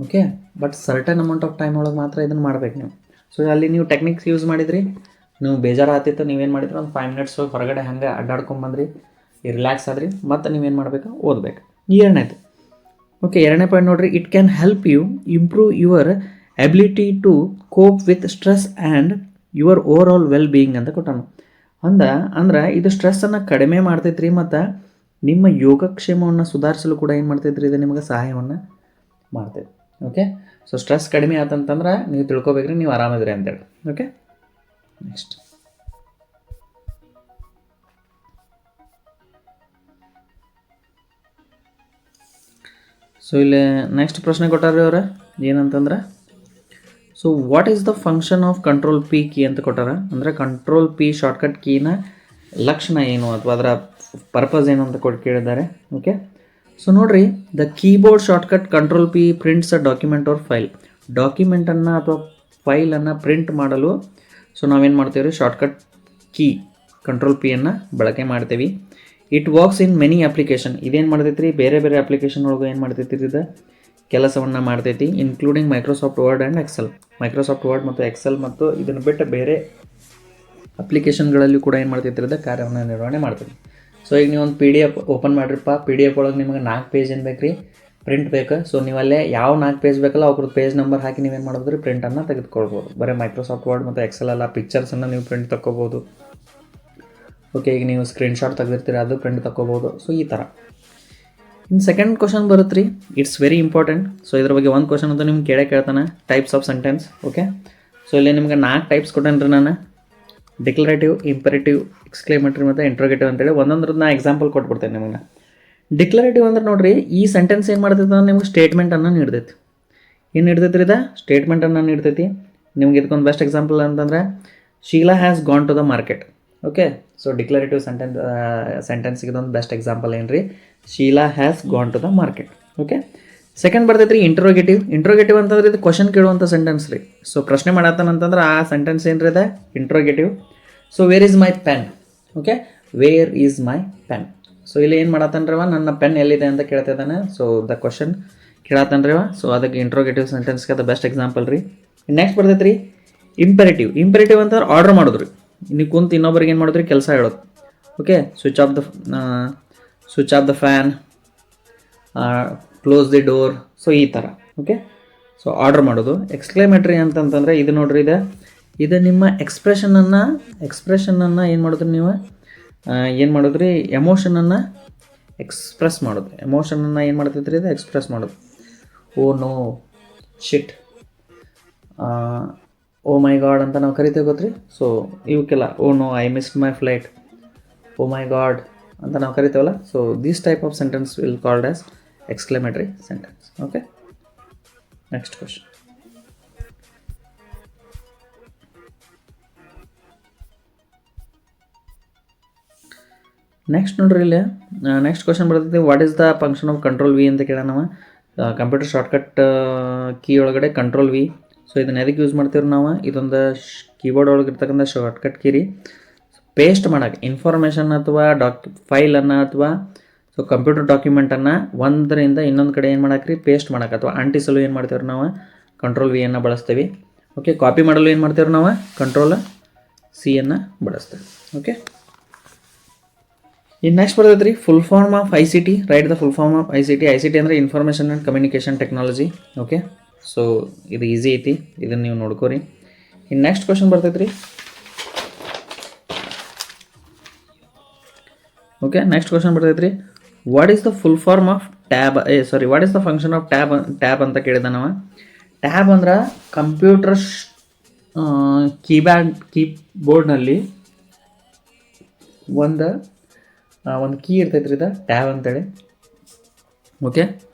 Okay, but certain amount of time ಒಳಗೆ ಮಾತ್ರ ಇದನ್ನು ಮಾಡ್ಬೇಕು ನೀವು. ಸೊ ಅಲ್ಲಿ ನೀವು ಟೆಕ್ನಿಕ್ಸ್ ಯೂಸ್ ಮಾಡಿದ್ರಿ, ನೀವು ಬೇಜಾರು ಆಗ್ತಿತ್ತು, ನೀವೇನು ಮಾಡಿದ್ರಿ, ಒಂದು 5 ಮಿನಿಟ್ಸ್ ಹೊರಗಡೆ ಹಂಗೆ ಅಡ್ಡಾಡ್ಕೊಂಬಂದ್ರಿ, ರಿಲ್ಯಾಕ್ಸ್ ಆದ್ರಿ, ಮತ್ತು ನೀವೇನು ಮಾಡಬೇಕು, ಓದಬೇಕು. ಎರಡನೇದು. ಓಕೆ, ಎರಡನೇ ಪಾಯಿಂಟ್ ನೋಡಿರಿ, it can help you improve your ability to cope with stress and your overall well being ಅಂತ ಕೊಟ್ಟಾನು. ಅಂದ್ರೆ ಇದು ಸ್ಟ್ರೆಸ್ಸನ್ನು ಕಡಿಮೆ ಮಾಡ್ತೈತ್ರಿ, ಮತ್ತು ನಿಮ್ಮ ಯೋಗಕ್ಷೇಮವನ್ನು ಸುಧಾರಿಸಲು ಕೂಡ ಏನು ಮಾಡ್ತೈತ್ರಿ, ಇದು ನಿಮಗೆ ಸಹಾಯವನ್ನು ಮಾಡ್ತೈತೆ. ಓಕೆ, ಸೊ ಸ್ಟ್ರೆಸ್ ಕಡಿಮೆ ಆತಂತಂದ್ರೆ ನೀವು ತಿಳ್ಕೊಬೇಕ್ರಿ, ನೀವು ಆರಾಮಿದ್ರಿ ಅಂತೇಳಿ. Okay, next. ಸೊ ಇಲ್ಲಿ ನೆಕ್ಸ್ಟ್ ಪ್ರಶ್ನೆ ಕೊಟ್ಟಾರ್ರಿ ಅವ್ರ, ಏನಂತಂದ್ರೆ, so what is the function of control P key ಅಂತ ಕೊಟ್ಟಾರ. ಅಂದರೆ ಕಂಟ್ರೋಲ್ ಪಿ ಶಾರ್ಟ್ಕಟ್ ಕೀನ ಲಕ್ಷಣ ಏನು ಅಥವಾ ಅದರ ಪರ್ಪಸ್ ಏನು ಅಂತ ಕೇಳಿದ್ದಾರೆ. ಓಕೆ, ಸೊ ನೋಡಿರಿ, the keyboard shortcut control P prints a document or file. ಡಾಕ್ಯುಮೆಂಟನ್ನು ಅಥವಾ ಫೈಲನ್ನು ಪ್ರಿಂಟ್ ಮಾಡಲು ಸೊ ನಾವೇನು ಮಾಡ್ತೀವಿ ರೀ, ಶಾರ್ಟ್ಕಟ್ ಕೀ ಕಂಟ್ರೋಲ್ ಪಿಯನ್ನು ಬಳಕೆ ಮಾಡ್ತೀವಿ. It works in many application. ಇದೇನು ಮಾಡ್ತೈತಿ ರೀ, ಬೇರೆ ಬೇರೆ ಅಪ್ಲಿಕೇಶನ್ ಒಳಗೆ ಏನು ಮಾಡ್ತೈತಿ ರೀ, ಇದು ಕೆಲಸವನ್ನು ಮಾಡ್ತೈತಿ, including Microsoft Word and Excel. Microsoft Word ಮತ್ತು ಎಕ್ಸೆಲ್ ಮತ್ತು ಇದನ್ನು ಬಿಟ್ಟು ಬೇರೆ ಅಪ್ಲಿಕೇಶನ್ಗಳಲ್ಲಿ ಕೂಡ ಏನು ಮಾಡ್ತೈತಿ ರೀ, ಕಾರ್ಯವನ್ನು ನಿರ್ವಹಣೆ ಮಾಡ್ತೈತಿ. ಸೊ ಈಗ ನೀವು ಒಂದು PDF ಓಪನ್ ಮಾಡಿರಪ್ಪ, PDF ಒಳಗೆ ನಿಮಗೆ 4 ಪೇಜ್ ಏನು ಬೇಕು ರೀ, ಪ್ರಿಂಟ್ ಬೇಕು. ಸೊ ನೀವಲ್ಲೇ ಯಾವ 4 ಪೇಜ್ ಬೇಕಲ್ಲ ಅವ್ರದ್ದು ಪೇಜ್ ನಂಬರ್ ಹಾಕಿ ನೀವೇನು ಮಾಡ್ಬೋದು ರೀ, ಪ್ರಿಂಟನ್ನು ತೆಗೆದುಕೊಳ್ಬೋದು. ಬರೀ ಮೈಕ್ರೋಸಾಫ್ಟ್ ವರ್ಡ್ ಮತ್ತು ಎಕ್ಸೆಲ್ ಅಲ್ಲ, ಪಿಕ್ಚರ್ಸನ್ನು ನೀವು ಪ್ರಿಂಟ್ ತಗೋಬೋದು. ಓಕೆ, ಈಗ ನೀವು ಸ್ಕ್ರೀನ್ಶಾಟ್ ತೆಗೆದಿರ್ತೀರಿ, ಅದು ಪ್ರಿಂಟ್ ತಗೋಬೋದು. ಸೊ ಈ ಥರ. ಇನ್ನು ಸೆಕೆಂಡ್ ಕ್ವಶನ್ ಬರುತ್ತೆ ರೀ, ಇಟ್ಸ್ ವೆರಿ ಇಂಪಾರ್ಟೆಂಟ್. ಸೊ ಇದ್ರ ಬಗ್ಗೆ ಒಂದು ಕ್ವಶನ್ ಅಂತೂ ನಿಮ್ಗೆ ಕೇಳ್ತಾನೆ, types of sentence. Okay, so ಇಲ್ಲಿ ನಿಮ್ಗೆ 4 ಟೈಪ್ಸ್ ಕೊಟ್ಟೇನೆ ರೀ ನಾನು, ಡಿಕ್ಲರೇಟಿವ್, ಇಂಪರೇಟಿವ್, ಎಕ್ಸ್ಕ್ಲೇಮೇಟರಿ ಮತ್ತು ಇಂಟ್ರೋಗೇಟಿವ್ ಅಂತೇಳಿ. ಒಂದೊಂದ್ರದ್ದು ನಾ ಎಕ್ಸಾಂಪಲ್ ಕೊಟ್ಬಿಡ್ತೇನೆ ನಿಮಗೆ. ಡಿಕ್ಲರೇಟಿವ್ ಅಂದ್ರೆ ನೋಡಿರಿ, ಈ ಸೆಂಟೆನ್ಸ್ ಏನು ಮಾಡ್ತೈತೆ ಅಂದ್ರೆ ನಿಮ್ಗೆ ಸ್ಟೇಟ್ಮೆಂಟನ್ನು ನೀಡ್ತೈತಿ. ಏನು ನೀಡ್ತೈತಿ ರೀ, ಇದು ಸ್ಟೇಟ್ಮೆಂಟನ್ನು ನೀಡ್ತೈತಿ. ನಿಮ್ಗೆ ಇದಕ್ಕೊಂದು ಬೆಸ್ಟ್ ಎಕ್ಸಾಂಪಲ್ ಅಂತಂದರೆ, Sheela has gone to the market. Okay, so declarative ಸೆಂಟೆನ್ಸ್ಗೆ ಇದೊಂದು ಬೆಸ್ಟ್ ಎಕ್ಸಾಂಪಲ್ ಏನು ರೀ, Sheela has gone to the market. Okay, second ಬರ್ತೈತೆ ರೀ ಇಂಟ್ರೋಗೇಟಿವ್. ಇಂಟ್ರೋಗೇಟಿವ್ ಅಂತಂದ್ರೆ ಇದು ಕ್ವಶನ್ ಕೇಳುವಂಥ ಸೆಂಟೆನ್ಸ್ ರೀ. ಸೊ ಪ್ರಶ್ನೆ ಮಾಡತ್ತಾನಂತಂದ್ರೆ ಆ ಸೆಂಟೆನ್ಸ್ ಏನು ರೀ, ಇದೆ interrogative. So where is my pen. Okay, where is my pen. So ಇಲ್ಲಿ ಏನು ಮಾಡತ್ತನ್ರಿವ, ನನ್ನ ಪೆನ್ ಎಲ್ಲಿದೆ ಅಂತ ಕೇಳ್ತಿದ್ದಾನೆ. ಸೊ ದ ಕ್ವಶನ್ ಕೇಳತ್ತನ್ರಿವ. ಸೊ ಅದಕ್ಕೆ ಇಂಟ್ರೋಗೇಟಿವ್ ಸೆಂಟೆನ್ಸ್ಗೆ ಅದು ಬೆಸ್ಟ್ ಎಕ್ಸಾಂಪಲ್ ರೀ. ನೆಕ್ಸ್ಟ್ ಬರ್ತೈತೆ ರೀ ಇಂಪೆರೇಟಿವ್. ಇಂಪೆರೇಟಿವ್ ಅಂತಂದ್ರೆ ಆರ್ಡರ್ ಮಾಡೋದ್ರಿ. ನೀವು ಕುಂತು ಇನ್ನೊಬ್ರಿಗೆ ಏನು ಮಾಡಿದ್ರಿ, ಕೆಲಸ ಹೇಳೋದು. Okay, switch off the fan, close the door. So ಈ ಥರ. ಓಕೆ, ಸೊ ಆರ್ಡರ್ ಮಾಡೋದು. ಎಕ್ಸ್ಕ್ಲೇಮೇಟ್ರಿ ಅಂತಂತಂದರೆ ಇದು ನೋಡ್ರಿ, ಇದು ನಿಮ್ಮ ಎಕ್ಸ್ಪ್ರೆಷನನ್ನು ಏನು ಮಾಡಿದ್ರಿ ನೀವು, ಏನು ಮಾಡಿದ್ರಿ, ಎಮೋಷನನ್ನು ಎಕ್ಸ್ಪ್ರೆಸ್ ಮಾಡೋದು. ಎಮೋಷನನ್ನು ಏನು ಮಾಡ್ತೈತ್ರಿ, ಇದು ಎಕ್ಸ್ಪ್ರೆಸ್ ಮಾಡೋದು. Oh no, shit, O my god ಅಂತ ನಾವು ಕರಿತೇವೆ ಗೊತ್ತ್ರಿ. ಸೊ ಇವಕ್ಕೆಲ್ಲ oh no, I missed my flight, oh my god ಅಂತ ನಾವು ಕರಿತೇವಲ್ಲ. So this type of sentence will called as exclamatory sentence. Okay, next question. Next ನೋಡ್ರಿ, ಇಲ್ಲಿ ನೆಕ್ಸ್ಟ್ ಕ್ವಶನ್ ಬರ್ತೈತಿ, what is the function of control V ಅಂತ ಕೇಳೋಣ. ಕಂಪ್ಯೂಟರ್ ಶಾರ್ಟ್ಕಟ್ ಕೀ ಒಳಗಡೆ ಕಂಟ್ರೋಲ್ ವಿ. ಸೊ ಇದನ್ನು ಎದಕ್ಕೆ ಯೂಸ್ ಮಾಡ್ತೀವಿ ನಾವು, ಇದೊಂದು ಕೀಬೋರ್ಡ್ ಒಳಗೆ ಇರ್ತಕ್ಕಂಥ ಶಾರ್ಟ್ಕಟ್ ಕೀ ರೀ. ಪೇಸ್ಟ್ ಮಾಡೋಕೆ ಇನ್ಫಾರ್ಮೇಷನ್ ಅಥವಾ ಫೈಲನ್ನು ಅಥವಾ ಸೊ ಕಂಪ್ಯೂಟರ್ ಡಾಕ್ಯುಮೆಂಟನ್ನು ಒಂದರಿಂದ ಇನ್ನೊಂದು ಕಡೆ ಏನು ಮಾಡಕ್ಕೆ ರೀ, ಪೇಸ್ಟ್ ಮಾಡೋಕೆ ಅಥವಾ ಅಂಟಿಸಲು ಏನು ಮಾಡ್ತೇವೆ ನಾವು, ಕಂಟ್ರೋಲ್ ವಿಯನ್ನು ಬಳಸ್ತೀವಿ. ಓಕೆ, ಕಾಪಿ ಮಾಡಲು ಏನು ಮಾಡ್ತೇವೆ ನಾವು, ಕಂಟ್ರೋಲ್ ಸಿಯನ್ನು ಬಳಸ್ತೀವಿ. ಓಕೆ, ಇನ್ನು ನೆಕ್ಸ್ಟ್ ಬರ್ತೈತೆ ರೀ full form of ICT. Right the full form of ICT. ICT ಅಂದರೆ information and communication technology. Okay, so ಇದು ಈಸಿ ಐತಿ, ಇದನ್ನು ನೀವು ನೋಡ್ಕೋರಿ. ಇನ್ನು ನೆಕ್ಸ್ಟ್ ಕ್ವಶನ್ ಬರ್ತೈತೆ ರೀ. ಓಕೆ, ನೆಕ್ಸ್ಟ್ ಕ್ವಶನ್ ಬರ್ತೈತೆ ರೀ, what is the full form of tab, what is the function of tab ಅಂತ ಕೇಳಿದ ನಾವು. ಟ್ಯಾಬ್ ಅಂದ್ರೆ ಕಂಪ್ಯೂಟರ್ ಕೀಬೋರ್ಡ್ನಲ್ಲಿ ಒಂದು ಕೀ ಇರ್ತೈತೆ ರೀ, ಇದು ಟ್ಯಾಬ್ ಅಂತೇಳಿ. ಓಕೆ,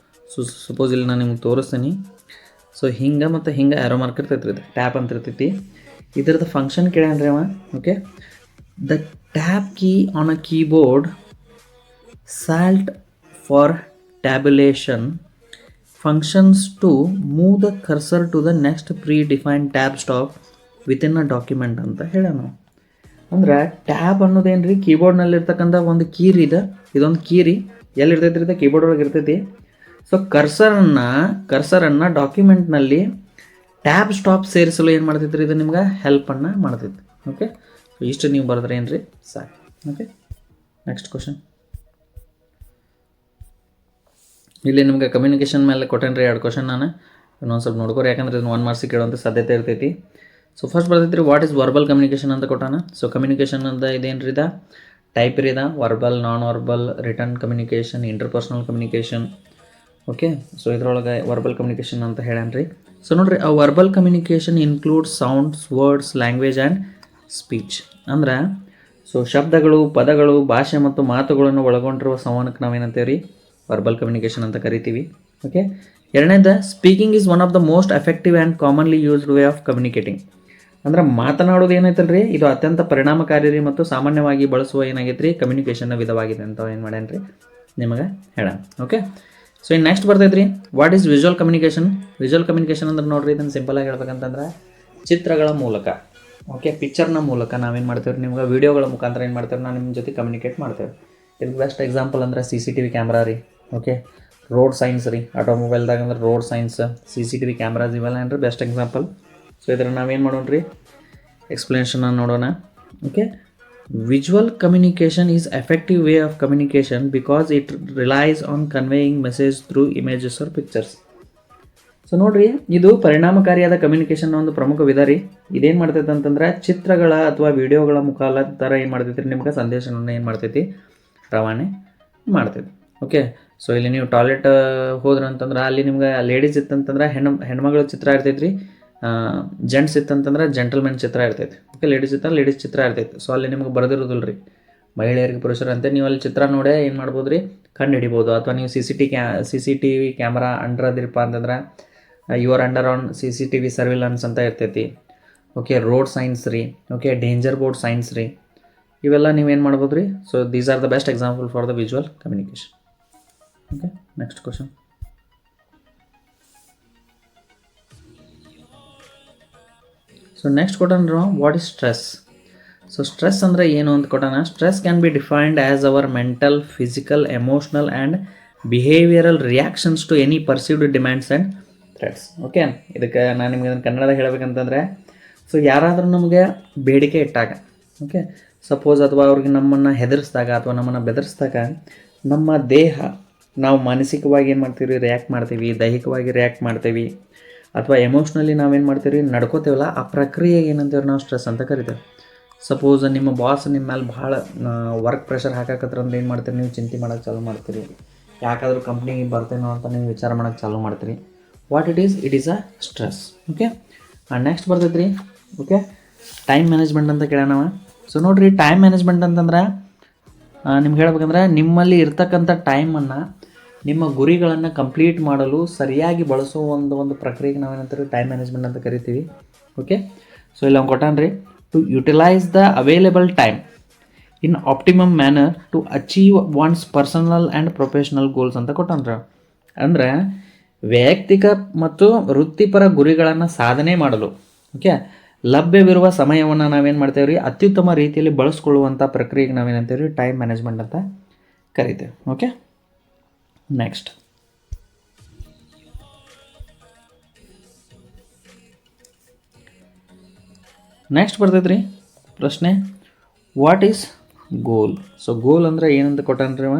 ಸೊ ಸಪೋಸ್ ಇಲ್ಲಿ ನಾನು ನಿಮ್ಗೆ ತೋರಿಸ್ತೀನಿ. ಸೊ ಹಿಂಗೆ ಮತ್ತು ಹಿಂಗೆ ಆ್ಯರೋ ಮಾರ್ಕ್ ಇರ್ತೈತೆ ರೀ, ಇದು ಟ್ಯಾಬ್ ಅಂತ ಇರ್ತೈತಿ. ಇದರದ್ದು ಫಂಕ್ಷನ್ ಕೇಳ್ಯಾನ್ರಿ ಅವ. Okay, the tab key on a keyboard salt for tabulation functions to move the cursor to the next predefined tab stop within a document ಅಂತ ಹೇಳೋಣ. ಅಂದ್ರೆ ಟ್ಯಾಬ್ ಅನ್ನೋದೇನು ರೀ, ಕೀಬೋರ್ಡ್ನಲ್ಲಿರ್ತಕ್ಕಂಥ ಒಂದು ಕೀರಿ ಇದೆ. ಇದೊಂದು ಕೀರಿ ಎಲ್ಲಿರ್ತೈತಿ ರೀ, ಕೀಬೋರ್ಡ್ ಒಳಗೆ ಇರ್ತೈತಿ. ಸೊ ಕರ್ಸರನ್ನು ಡಾಕ್ಯುಮೆಂಟ್ನಲ್ಲಿ ಟ್ಯಾಬ್ ಸ್ಟಾಪ್ ಸೇರಿಸಲು ಏನು ಮಾಡ್ತೈತಿ ರೀ, ಇದು ನಿಮ್ಗೆ ಹೆಲ್ಪನ್ನು ಮಾಡ್ತೈತಿ. ಓಕೆ, ಸೊ ಇಷ್ಟು ನೀವು ಬರೆದ್ರೆ ಏನು ರೀ, ಸಾಕು. Okay, next question. ಇಲ್ಲಿ ನಿಮ್ಗೆ ಕಮ್ಯುನಿಕೇಷನ್ ಮೇಲೆ ಕೊಟ್ಟೇನ್ರಿ 2 ಕ್ವಶನ್. ನಾನು ಇನ್ನೊಂದು ಸ್ವಲ್ಪ ನೋಡ್ಕೋರಿ, ಯಾಕಂದ್ರೆ ಇದನ್ನು 1 ಮಾರ್ಕ್ಸಿಗೆ ಕೇಳುವಂಥ ಸಾಧ್ಯತೆ ಇರ್ತೈತಿ. ಸೊ ಫಸ್ಟ್ ಬರ್ತೈತಿ ರೀ, ವಾಟ್ ಈಸ್ ವರ್ಬಲ್ ಕಮ್ಯುನಿಕೇಷನ್ ಅಂತ ಕೊಟ್ಟಾನ. ಸೊ ಕಮ್ಯುನಿಕೇಷನ್ ಅಂತ ಇದೇನು ರೀ, ಟೈಪ್ ರೀ, verbal, non verbal, return communication, interpersonal communication. Okay, so ಇದರೊಳಗೆ ವರ್ಬಲ್ ಕಮ್ಯುನಿಕೇಷನ್ ಅಂತ ಹೇಳ್ಯಾನ್ರಿ. ಸೊ ನೋಡಿರಿ, ಆ verbal communication includes sounds, words, language and speech. ಅಂದ್ರೆ ಸೊ ಶಬ್ದಗಳು, ಪದಗಳು, ಭಾಷೆ ಮತ್ತು ಮಾತುಗಳನ್ನು ಒಳಗೊಂಡಿರುವ ಸಂವಹನಕ್ಕೆ ನಾವೇನಂತೇವೆ ರೀ, ವರ್ಬಲ್ ಕಮ್ಯುನಿಕೇಷನ್ ಅಂತ ಕರಿತೀವಿ. ಓಕೆ, ಎರಡನೇದು speaking is one of the most effective and commonly used way of communicating. ಅಂದ್ರೆ ಮಾತನಾಡೋದು ಏನೈತಲ್ಲ ರೀ, ಇದು ಅತ್ಯಂತ ಪರಿಣಾಮಕಾರಿ ರೀ ಮತ್ತು ಸಾಮಾನ್ಯವಾಗಿ ಬಳಸುವ ಏನಾಗೈತೆ ರೀ, ಕಮ್ಯುನಿಕೇಷನ್ನ ವಿಧವಾಗಿದೆ ಅಂತ ಏನು ಮಾಡ್ಯಾನ ರೀ, ನಿಮಗೆ ಹೇಳೋಣ. ಓಕೆ, ಸೊ ಇನ್ನು ನೆಕ್ಸ್ಟ್ ಬರ್ತೈತೆ ರೀ, what is visual communication. Visual communication ಅಂದ್ರೆ ನೋಡಿರಿ, ಇದನ್ನು ಸಿಂಪಲಾಗಿ ಹೇಳ್ಬೇಕಂತಂದ್ರೆ ಚಿತ್ರಗಳ ಮೂಲಕ, ಓಕೆ, ಪಿಕ್ಚರ್ನ ಮೂಲಕ ನಾವೇನು ಮಾಡ್ತೇವೆ ರೀ, ನಿಮ್ಗೆ ವೀಡಿಯೋಗಳ ಮುಖಾಂತರ ಏನು ಮಾಡ್ತೇವೆ, ನಾವು ನಿಮ್ಮ ಜೊತೆ ಕಮ್ಯುನಿಕೇಟ್ ಮಾಡ್ತೇವೆ. ಇದಕ್ಕೆ ಬೆಸ್ಟ್ ಎಕ್ಸಾಂಪಲ್ ಅಂದ್ರೆ CCTV ಕ್ಯಾಮ್ರಾ ರೀ. ಓಕೆ, ರೋಡ್ ಸೈನ್ಸ್ ರೀ, ಆಟೋಮೊಬೈಲ್ದಾಗ ಅಂದ್ರೆ ರೋಡ್ ಸೈನ್ಸ್, CCTV ಕ್ಯಾಮ್ರಾಸ್ ಇವೆಲ್ಲ ಏನ್ರಿ ಬೆಸ್ಟ್ ಎಕ್ಸಾಂಪಲ್. ಸೊ ಇದ್ರ ನಾವೇನು ಮಾಡೋಣ ರೀ, ಎಕ್ಸ್ಪ್ಲನೇಷನ್ ನೋಡೋಣ. Okay, visual communication is effective way of communication because it relies on conveying message through images or pictures. So ನೋಡಿರಿ, ಇದು ಪರಿಣಾಮಕಾರಿಯಾದ ಕಮ್ಯುನಿಕೇಷನ್ ಒಂದು ಪ್ರಮುಖ ವಿಧ ರೀ. ಇದೇನು ಮಾಡ್ತೈತೆ ಅಂತಂದ್ರೆ ಚಿತ್ರಗಳ ಅಥವಾ ವಿಡಿಯೋಗಳ ಮುಖಾಂತರ ಏನು ಮಾಡ್ತೈತಿ ರೀ, ನಿಮ್ಗೆ ಸಂದೇಶವನ್ನು ಏನು ಮಾಡ್ತೈತಿ, ರವಾನೆ ಮಾಡ್ತೈತಿ. ಓಕೆ, ಸೊ ಇಲ್ಲಿ ನೀವು ಟಾಯ್ಲೆಟ್ ಹೋದ್ರೆ ಅಂತಂದ್ರೆ ಅಲ್ಲಿ ನಿಮ್ಗೆ ಲೇಡೀಸ್ ಇತ್ತಂತಂದ್ರೆ ಹೆಣ್ಮಗಳ ಚಿತ್ರ ಇರ್ತೈತೆ ರೀ, ಜೆಂಟ್ಸ್ ಇತ್ತಂತಂದ್ರೆ ಜೆಂಟಲ್ಮೆನ್ ಚಿತ್ರ ಇರ್ತೈತಿ. ಓಕೆ, ಲೇಡೀಸ್ ಇತ್ತ ಲೇಡೀಸ್ ಚಿತ್ರ ಇರ್ತೈತಿ. ಸೊ ಅಲ್ಲಿ ನಿಮ್ಗೆ ಬರೆದಿರೋದಿಲ್ಲ ರೀ, ಮಹಿಳೆಯರಿಗೆ ಪುರುಷರು ಅಂತ. ನೀವು ಅಲ್ಲಿ ಚಿತ್ರ ನೋಡೇ ಏನು ಮಾಡ್ಬೋದು ರೀ, ಕಂಡು ಹಿಡಿಬೋದು. ಅಥವಾ ನೀವು CCTV ಕ್ಯಾಮ್ರಾ ಅಂಡರ್ ಅದಿರಪ್ಪ ಅಂತಂದ್ರೆ you are under on CCTV surveillance ಅಂತ ಇರ್ತೈತಿ. ಓಕೆ, ರೋಡ್ ಸೈನ್ಸ್ ರೀ. ಓಕೆ, ಡೇಂಜರ್ ಬೋರ್ಡ್ ಸೈನ್ಸ್ ರೀ. ಇವೆಲ್ಲ ನೀವೇನು ಮಾಡ್ಬೋದು ರೀ. So these are the best example for the visual communication. Okay, next question. So next ಕೊಟ್ಟಂದ್ರೆ what is stress. So stress ಅಂದರೆ ಏನು ಅಂತ ಕೊಟ್ಟೋಣ. Stress can be defined as our mental, physical, emotional and behavioural reactions to any perceived demands and threats. Okay, ಇದಕ್ಕೆ ನಾನು ನಿಮಗೆ ಕನ್ನಡದಾಗ ಹೇಳಬೇಕಂತಂದರೆ, ಸೊ ಯಾರಾದರೂ ನಮಗೆ ಬೇಡಿಕೆ ಇಟ್ಟಾಗ, ಓಕೆ, ಸಪೋಸ್ ಅಥವಾ ಅವ್ರಿಗೆ ನಮ್ಮನ್ನು ಹೆದರಿಸಿದಾಗ ಅಥವಾ ನಮ್ಮನ್ನು ಬೆದರಿಸಿದಾಗ ನಮ್ಮ ದೇಹ, ನಾವು ಮಾನಸಿಕವಾಗಿ ಏನು ಮಾಡ್ತೀವಿ, ರಿಯಾಕ್ಟ್ ಮಾಡ್ತೀವಿ, ದೈಹಿಕವಾಗಿ ರಿಯಾಕ್ಟ್ ಮಾಡ್ತೀವಿ, ಅಥವಾ ಎಮೋಷ್ನಲಿ ನಾವೇನು ಮಾಡ್ತೀವಿ, ನಡ್ಕೋತೀವಲ್ಲ, ಆ ಪ್ರಕ್ರಿಯೆ ಏನಂತೀವಿ ನಾವು ಸ್ಟ್ರೆಸ್ ಅಂತ ಕರಿತೇವೆ. ಸಪೋಸ್ ನಿಮ್ಮ ಬಾಸ್ ನಿಮ್ಮ ಮೇಲೆ ಭಾಳ ವರ್ಕ್ ಪ್ರೆಷರ್ ಹಾಕಕತ್ರಂದ್ರೆ ಏನು ಮಾಡ್ತೀರಿ, ನೀವು ಚಿಂತೆ ಮಾಡೋಕ್ಕೆ ಚಾಲೂ ಮಾಡ್ತೀರಿ, ಯಾಕಾದರೂ ಕಂಪ್ನಿಗೆ ಬರ್ತೇನೋ ಅಂತ ನೀವು ವಿಚಾರ ಮಾಡೋಕ್ಕೆ ಚಾಲೂ ಮಾಡ್ತೀರಿ. What it is a stress. Okay, next ಬರ್ತೈತೆ ರೀ. ಓಕೆ, ಟೈಮ್ ಮ್ಯಾನೇಜ್ಮೆಂಟ್ ಅಂತ ಕೇಳೋಣ ನಾವು. ಸೊ ನೋಡಿರಿ, ಟೈಮ್ ಮ್ಯಾನೇಜ್ಮೆಂಟ್ ಅಂತಂದ್ರೆ ನಿಮ್ಗೆ ಹೇಳ್ಬೇಕಂದ್ರೆ ನಿಮ್ಮಲ್ಲಿ ಇರ್ತಕ್ಕಂಥ ಟೈಮನ್ನು ನಿಮ್ಮ ಗುರಿಗಳನ್ನು ಕಂಪ್ಲೀಟ್ ಮಾಡಲು ಸರಿಯಾಗಿ ಬಳಸೋ ಒಂದು ಪ್ರಕ್ರಿಯೆಗೆ ನಾವೇನಂತೀವಿ, ಟೈಮ್ ಮ್ಯಾನೇಜ್ಮೆಂಟ್ ಅಂತ ಕರಿತೀವಿ. ಓಕೆ, ಸೊ ಇಲ್ಲಿ ಅವ್ನು ಕೊಟ್ಟಾನ್ರಿ, to utilise the available time in optimum manner to achieve one's personal and professional goals ಅಂತ ಕೊಟ್ಟಾನ್ರಿ. ಅಂದರೆ ವೈಯಕ್ತಿಕ ಮತ್ತು ವೃತ್ತಿಪರ ಗುರಿಗಳನ್ನು ಸಾಧನೆ ಮಾಡಲು, ಓಕೆ, ಲಭ್ಯವಿರುವ ಸಮಯವನ್ನು ನಾವೇನು ಮಾಡ್ತೇವೆ ರೀ, ಅತ್ಯುತ್ತಮ ರೀತಿಯಲ್ಲಿ ಬಳಸ್ಕೊಳ್ಳುವಂಥ ಪ್ರಕ್ರಿಯೆಗೆ ನಾವೇನಂತೇವೆ ರೀ, ಟೈಮ್ ಮ್ಯಾನೇಜ್ಮೆಂಟ್ ಅಂತ ಕರಿತೇವೆ. ಓಕೆ, ನೆಕ್ಸ್ಟ್ ಬರ್ತೈತೆ ರೀ ಪ್ರಶ್ನೆ, what is goal. So goal ಅಂದರೆ ಏನಂತ ಕೊಟ್ಟಾನ್ರಿ ಅವ.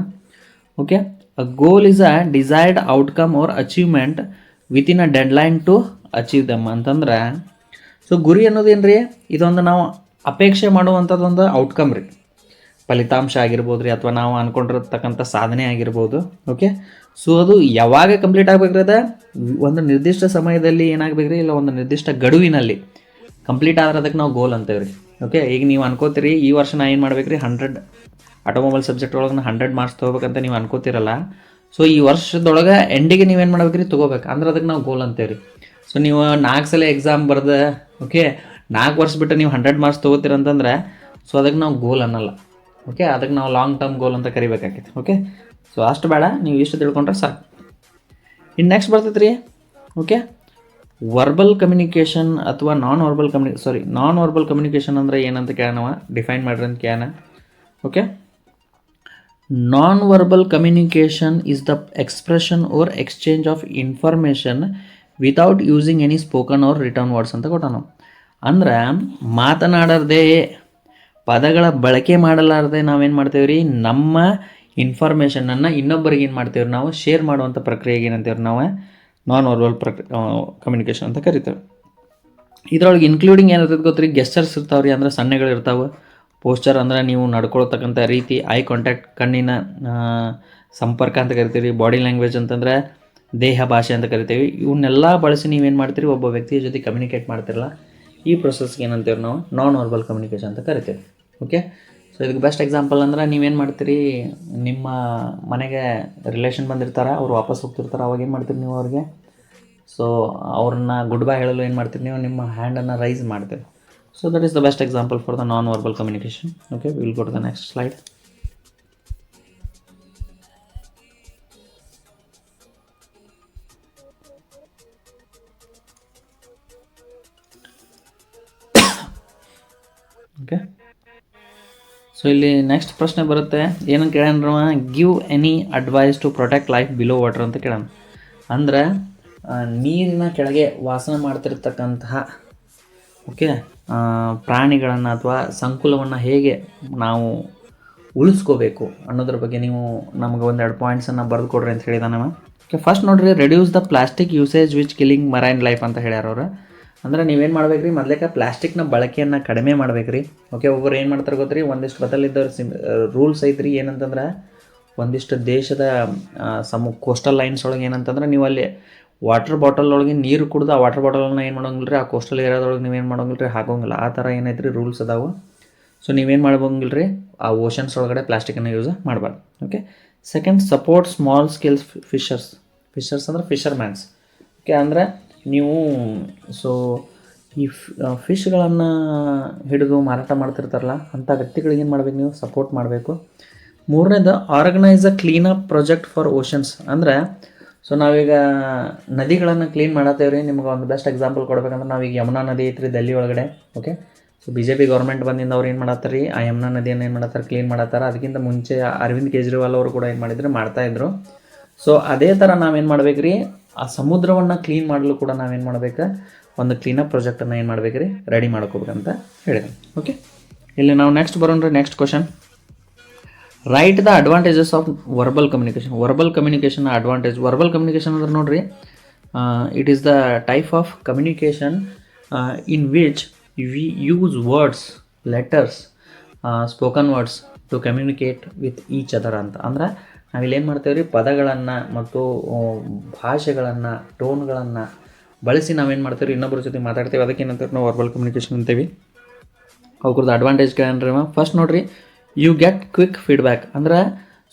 Okay, a goal is a desired outcome or achievement within a deadline to achieve them ಅಂತಂದ್ರೆ, ಸೊ ಗುರಿ ಅನ್ನೋದೇನು ರೀ, ಇದೊಂದು ನಾವು ಅಪೇಕ್ಷೆ ಮಾಡುವಂಥದ್ದು ಒಂದು ಔಟ್ಕಮ್ ರೀ, ಫಲಿತಾಂಶ ಆಗಿರ್ಬೋದು ರೀ, ಅಥವಾ ನಾವು ಅಂದ್ಕೊಂಡಿರತಕ್ಕಂಥ ಸಾಧನೆ ಆಗಿರ್ಬೋದು. ಓಕೆ, ಸೊ ಅದು ಯಾವಾಗ ಕಂಪ್ಲೀಟ್ ಆಗಬೇಕ್ರಿ, ಅದ ಒಂದು ನಿರ್ದಿಷ್ಟ ಸಮಯದಲ್ಲಿ ಏನಾಗಬೇಕ್ರಿ, ಇಲ್ಲ ಒಂದು ನಿರ್ದಿಷ್ಟ ಗಡುವಿನಲ್ಲಿ ಕಂಪ್ಲೀಟ್ ಆದ್ರೆ ಅದಕ್ಕೆ ನಾವು ಗೋಲ್ ಅಂತೇವೆ ರೀ. ಓಕೆ, ಈಗ ನೀವು ಅನ್ಕೋತೀರಿ, ಈ ವರ್ಷ ನಾ ಏನು ಮಾಡ್ಬೇಕು ರೀ, 100 ಆಟೋಮೊಬೈಲ್ ಸಬ್ಜೆಕ್ಟ್ ಒಳಗೆ 100 ಮಾರ್ಕ್ಸ್ ತೊಗೋಬೇಕಂತ ನೀವು ಅನ್ಕೋತಿರಲ್ಲ. ಸೊ ಈ ವರ್ಷದೊಳಗೆ ಎಂಡಿಗೆ ನೀವೇನು ಮಾಡ್ಬೇಕು ರೀ, ತೊಗೋಬೇಕು ಅಂದ್ರೆ ಅದಕ್ಕೆ ನಾವು ಗೋಲ್ ಅಂತೇವೆ ರೀ. ಸೊ ನೀವು 4 ಸಲ ಎಕ್ಸಾಮ್ ಬರ್ದೆ, ಓಕೆ, 4 ವರ್ಷ ಬಿಟ್ಟು ನೀವು 100 ಮಾರ್ಕ್ಸ್ ತೊಗೋತೀರಂತಂದ್ರೆ, ಸೊ ಅದಕ್ಕೆ ನಾವು ಗೋಲ್ ಅನ್ನಲ್ಲ. ಓಕೆ, ಅದಕ್ಕೆ ನಾವು ಲಾಂಗ್ ಟರ್ಮ್ ಗೋಲ್ ಅಂತ ಕರಿಬೇಕಾಗಿತ್ತು. ಓಕೆ, ಸೊ ಅಷ್ಟು ಬೇಡ, ನೀವು ಇಷ್ಟು ತಿಳ್ಕೊಂಡ್ರೆ ಸಾಕು. ಇನ್ನು ನೆಕ್ಸ್ಟ್ ಬರ್ತೈತೆ ರೀ. ಓಕೆ, ವರ್ಬಲ್ ಕಮ್ಯುನಿಕೇಷನ್ ಅಥವಾ ನಾನ್ ವರ್ಬಲ್ ಕಮ್ಯುನಿಕೇಷನ್ ಅಂದರೆ ಏನಂತ ಕೇಳೋಣ, ಡಿಫೈನ್ ಮಾಡ್ರಿ ಅಂತ ಕೇಳೋಣ. Okay, non verbal communication is the expression or exchange of information without using any spoken or written words ಅಂತ ಕೊಟ್ಟಾನ. ಅಂದ್ರೆ ಮಾತನಾಡದೆ, ಪದಗಳ ಬಳಕೆ ಮಾಡಲಾರದೆ ನಾವೇನು ಮಾಡ್ತೇವೆ ರೀ, ನಮ್ಮ ಇನ್ಫಾರ್ಮೇಷನನ್ನು ಇನ್ನೊಬ್ಬರಿಗೆ ಏನು ಮಾಡ್ತೇವೆ, ನಾವು ಶೇರ್ ಮಾಡುವಂಥ ಪ್ರಕ್ರಿಯೆಗೆ ಏನಂತೇವೆ ನಾವು ನಾನ್ ವರ್ಬಲ್ ಕಮ್ಯುನಿಕೇಷನ್ ಅಂತ ಕರಿತೇವೆ. ಇದ್ರೊಳಗೆ ಇನ್ಕ್ಲೂಡಿಂಗ್ ಏನಿರ್ತದೆ ಗೊತ್ತ್ರಿ, ಗೆಸ್ಚರ್ಸ್ ಇರ್ತಾವೆ ರೀ, ಅಂದರೆ ಸನ್ನೆಗಳು ಇರ್ತಾವೆ. ಪೋಸ್ಚರ್ ಅಂದರೆ ನೀವು ನಡ್ಕೊಳ್ತಕ್ಕಂಥ ರೀತಿ, ಐ ಕಾಂಟ್ಯಾಕ್ಟ್ ಕಣ್ಣಿನ ಸಂಪರ್ಕ ಅಂತ ಕರಿತೀವಿ. ಬಾಡಿ ಲ್ಯಾಂಗ್ವೇಜ್ ಅಂತಂದರೆ ದೇಹ ಭಾಷೆ ಅಂತ ಕರಿತೀವಿ. ಇವನ್ನೆಲ್ಲ ಬಳಸಿ ನೀವೇನು ಮಾಡ್ತೀರಿ, ಒಬ್ಬ ವ್ಯಕ್ತಿಯ ಜೊತೆ ಕಮ್ಯುನಿಕೇಟ್ ಮಾಡ್ತಿರಲ್ಲ, ಈ ಪ್ರೊಸೆಸ್ಗೆ ಏನಂತೇವೆ ನಾವು ನಾನ್ ವರ್ಬಲ್ ಕಮ್ಯುನಿಕೇಷನ್ ಅಂತ ಕರಿತೇವೆ. ಓಕೆ, ಸೊ ಇದಕ್ಕೆ ಬೆಸ್ಟ್ ಎಕ್ಸಾಂಪಲ್ ಅಂದ್ರೆ ನೀವೇನು ಮಾಡ್ತೀರಿ, ನಿಮ್ಮ ಮನೆಗೆ ರಿಲೇಷನ್ ಬಂದಿರ್ತಾರೆ, ಅವ್ರು ವಾಪಸ್ ಹೋಗ್ತಿರ್ತಾರೆ, ಅವಾಗ ಏನು ಮಾಡ್ತೀರಿ ನೀವು ಅವ್ರಿಗೆ, ಸೊ ಅವ್ರನ್ನ ಗುಡ್ ಬೈ ಹೇಳಲು ಏನು ಮಾಡ್ತೀರಿ ನೀವು, ನಿಮ್ಮ ಹ್ಯಾಂಡನ್ನು ರೈಸ್ ಮಾಡ್ತೀರಿ. So that is the best example for the non verbal communication. Okay, will go to the next slide. Okay, so ಇಲ್ಲಿ ನೆಕ್ಸ್ಟ್ ಪ್ರಶ್ನೆ ಬರುತ್ತೆ, ಏನಂತ ಕೇಳೋಣ, give any advice to protect life below water ಅಂತ ಕೇಳೋಣ. ಅಂದರೆ ನೀರಿನ ಕೆಳಗೆ ವಾಸನ ಮಾಡ್ತಿರ್ತಕ್ಕಂತಹ, ಓಕೆ, ಪ್ರಾಣಿಗಳನ್ನು ಅಥವಾ ಸಂಕುಲವನ್ನು ಹೇಗೆ ನಾವು ಉಳಿಸ್ಕೋಬೇಕು ಅನ್ನೋದ್ರ ಬಗ್ಗೆ ನೀವು ನಮಗೆ 1-2 ಪಾಯಿಂಟ್ಸನ್ನು ಬರೆದು ಕೊಡ್ರಿ ಅಂತ ಹೇಳಿದ ನಾವು. ಓಕೆ, ಫಸ್ಟ್ ನೋಡಿರಿ, reduce the plastic usage which killing marine life ಅಂತ ಹೇಳ್ಯಾರ ಅವರು. ಅಂದರೆ ನೀವೇನು ಮಾಡ್ಬೇಕು ರೀ, ಮೊದಲೇಕ ಪ್ಲಾಸ್ಟಿಕ್ನ ಬಳಕೆಯನ್ನು ಕಡಿಮೆ ಮಾಡ್ಬೇಕು ರೀ. ಓಕೆ, ಒಬ್ಬರು ಏನು ಮಾಡ್ತಾರೆ ಗೊತ್ತ್ರಿ, ಒಂದಿಷ್ಟು ಬದಲಿದ್ದವ್ರು ರೂಲ್ಸ್ ಐತ್ರಿ, ಏನಂತಂದ್ರೆ ಒಂದಿಷ್ಟು ದೇಶದ ಕೋಸ್ಟಲ್ ಲೈನ್ಸ್ ಒಳಗೆ ಏನಂತಂದ್ರೆ, ನೀವು ಅಲ್ಲಿ ವಾಟರ್ ಬಾಟಲ್ ಒಳಗೆ ನೀರು ಕುಡ್ದು ಆ ವಾಟರ್ ಬಾಟಲನ್ನ ಏನು ಮಾಡೋಂಗಿಲ್ಲ ರೀ, ಆ ಕೋಸ್ಟಲ್ ಏರಿಯಾದೊಳಗೆ ನೀವೇನು ಮಾಡೋಂಗಿಲ್ಲ ರೀ, ಹಾಕೋಂಗಿಲ್ಲ. ಆ ಥರ ಏನೈತೆ ರೀ ರೂಲ್ಸ್ ಅದಾವೆ. ಸೊ ನೀವೇನು ಮಾಡ್ಬೋಂಗಿಲ್ಲ ರೀ, ಆ ಓಷನ್ಸ್ ಒಳಗಡೆ ಪ್ಲಾಸ್ಟಿಕನ್ನು ಯೂಸ್ ಮಾಡಬಾರ್ದು. Okay, second, support small scale Fisher's ಅಂದರೆ ಫಿಶರ್ಮ್ಯಾನ್ಸ್. ಓಕೆ, ಅಂದರೆ ನೀವು ಸೊ ಈ ಫಿಶ್ಗಳನ್ನು ಹಿಡಿದು ಮಾರಾಟ ಮಾಡ್ತಿರ್ತಾರಲ್ಲ, ಅಂಥ ವ್ಯಕ್ತಿಗಳಿಗೆ ಏನು ಮಾಡ್ಬೇಕು, ನೀವು ಸಪೋರ್ಟ್ ಮಾಡಬೇಕು. ಮೂರನೇದು, organise a cleanup project for oceans. ಅಂದರೆ ಸೊ ನಾವೀಗ ನದಿಗಳನ್ನು ಕ್ಲೀನ್ ಮಾಡತ್ತೇವೆ ರೀ. ನಿಮ್ಗೆ ಒಂದು ಬೆಸ್ಟ್ ಎಕ್ಸಾಂಪಲ್ ಕೊಡ್ಬೇಕಂದ್ರೆ, ನಾವೀಗ ಯಮುನಾ ನದಿ ಐತ್ರಿ ಡೆಲ್ಲಿ ಒಳಗಡೆ. ಓಕೆ, ಸೊ BJP ಗೌರ್ಮೆಂಟ್ ಬಂದಿಂದ ಅವ್ರು ಏನು ಮಾಡತ್ತಾರೆ ರೀ, ಆ ಯಮುನಾ ನದಿಯನ್ನು ಏನು ಮಾಡತ್ತಾರೆ, ಕ್ಲೀನ್ ಮಾಡತ್ತಾರೆ. ಅದಕ್ಕಿಂತ ಮುಂಚೆ ಅರವಿಂದ್ ಕೇಜ್ರಿವಾಲ್ ಅವರು ಕೂಡ ಏನು ಮಾಡಿದ್ರು, ಮಾಡ್ತಾಯಿದ್ರು. ಸೊ ಅದೇ ಥರ ನಾವೇನು ಮಾಡ್ಬೇಕು ರೀ, ಆ ಸಮುದ್ರವನ್ನು ಕ್ಲೀನ್ ಮಾಡಲು ಕೂಡ ನಾವೇನು ಮಾಡ್ಬೇಕು, ಒಂದು ಕ್ಲೀನಪ್ ಪ್ರಾಜೆಕ್ಟನ್ನು ಏನು ಮಾಡ್ಬೇಕು ರೀ, ರೆಡಿ ಮಾಡ್ಕೋಬೇಕಂತ ಹೇಳಿದ್ರು. ಓಕೆ, ಇಲ್ಲಿ ನಾವು ನೆಕ್ಸ್ಟ್ ಬರೋಣ ರೀ. Next question, write the advantages of verbal communication. Verbal communication advantage. Verbal communication ಅಂದ್ರೆ ನೋಡಿರಿ, it is the type of communication in which we use words, letters, spoken words to communicate with each other ಅಂತ. ಅಂದ್ರೆ ನಾವಿಲ್ಲಿ ಏನು ಮಾಡ್ತೇವೆ ರೀ, ಪದಗಳನ್ನು ಮತ್ತು ಭಾಷೆಗಳನ್ನು, ಟೋನ್ಗಳನ್ನು ಬಳಸಿ ನಾವೇನು ಮಾಡ್ತೇವೆ ರೀ, ಇನ್ನೊಬ್ಬರ ಜೊತೆ ಮಾತಾಡ್ತೇವೆ. ಅದಕ್ಕೆ ಏನಂತಾರೆ ನಾವು ವರ್ಬಲ್ ಕಮ್ಯುನಿಕೇಷನ್ ಅಂತೀವಿ. ಅವ್ರದ್ದು ಅಡ್ವಾಂಟೇಜ್ ಕೇಳ್ರಿ. ಫಸ್ಟ್ ನೋಡಿರಿ, ಯು ಗೆಟ್ ಕ್ವಿಕ್ ಫೀಡ್ಬ್ಯಾಕ್. ಅಂದ್ರೆ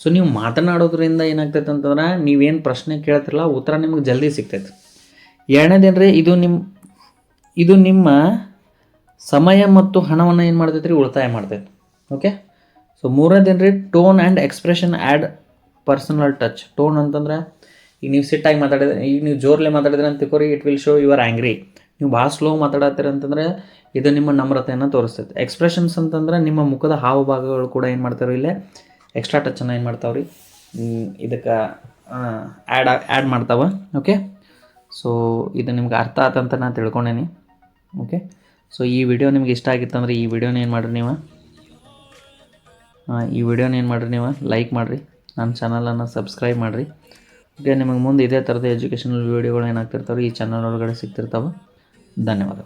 ಸೊ ನೀವು ಮಾತನಾಡೋದ್ರಿಂದ ಏನಾಗ್ತೈತೆ ಅಂತಂದ್ರೆ, ನೀವೇನು ಪ್ರಶ್ನೆ ಕೇಳ್ತಿರಲ್ಲ ಉತ್ತರ ನಿಮ್ಗೆ ಜಲ್ದಿ ಸಿಗ್ತೈತೆ. ಎರಡನೇದೇನು ರೀ, ಇದು ನಿಮ್ಮ ಸಮಯ ಮತ್ತು ಹಣವನ್ನು ಏನು ಮಾಡ್ತೈತೆ ರೀ, ಉಳಿತಾಯ ಮಾಡ್ತೈತೆ. ಓಕೆ, ಸೊ ಮೂರನೇದೇನು ರೀ, tone and expression add personal touch. Tone ಅಂತಂದ್ರೆ ಈಗ ನೀವು ಸಿಟ್ಟಾಗಿ ಮಾತಾಡಿದ್ರೆ, ಈಗ ನೀವು ಜೋರ್ಲೆ ಮಾತಾಡಿದ್ರೆ ಅಂತ ತಿಳ್ಕೊರಿ, it will show you are angry. ನೀವು ಭಾಳ ಸ್ಲೋ ಮಾತಾಡತ್ತೀರ ಅಂತಂದರೆ ಇದು ನಿಮ್ಮ ನಮ್ರತೆಯನ್ನು ತೋರಿಸ್ತೈತೆ. ಎಕ್ಸ್ಪ್ರೆಷನ್ಸ್ ಅಂತಂದ್ರೆ ನಿಮ್ಮ ಮುಖದ ಹಾವಭಾಗಗಳು ಕೂಡ ಏನು ಮಾಡ್ತಾವೆ ಇಲ್ಲೇ ಎಕ್ಸ್ಟ್ರಾ ಟಚ್ಚನ್ನು ಏನು ಮಾಡ್ತಾವೆ ರೀ, ಇದಕ್ಕೆ ಆ್ಯಡ್ ಮಾಡ್ತಾವೆ. ಓಕೆ, ಸೊ ಇದು ನಿಮ್ಗೆ ಅರ್ಥ ಆತಂತ ನಾನು ತಿಳ್ಕೊಂಡೇನಿ. ಓಕೆ, ಸೊ ಈ ವಿಡಿಯೋ ನಿಮ್ಗೆ ಇಷ್ಟ ಆಗಿತ್ತಂದ್ರೆ ಈ ವಿಡಿಯೋನ ಏನು ಮಾಡಿರಿ ನೀವು ಲೈಕ್ ಮಾಡಿರಿ, ನನ್ನ ಚಾನಲನ್ನು ಸಬ್ಸ್ಕ್ರೈಬ್ ಮಾಡಿರಿ. ಓಕೆ, ನಿಮಗೆ ಮುಂದೆ ಇದೇ ಥರದ ಎಜುಕೇಷನಲ್ ವೀಡಿಯೋಗಳು ಏನಾಗ್ತಿರ್ತಾವೆ ಈ ಚಾನಲ್ ಒಳಗಡೆ ಸಿಗ್ತಿರ್ತಾವೆ. ಧನ್ಯವಾದ.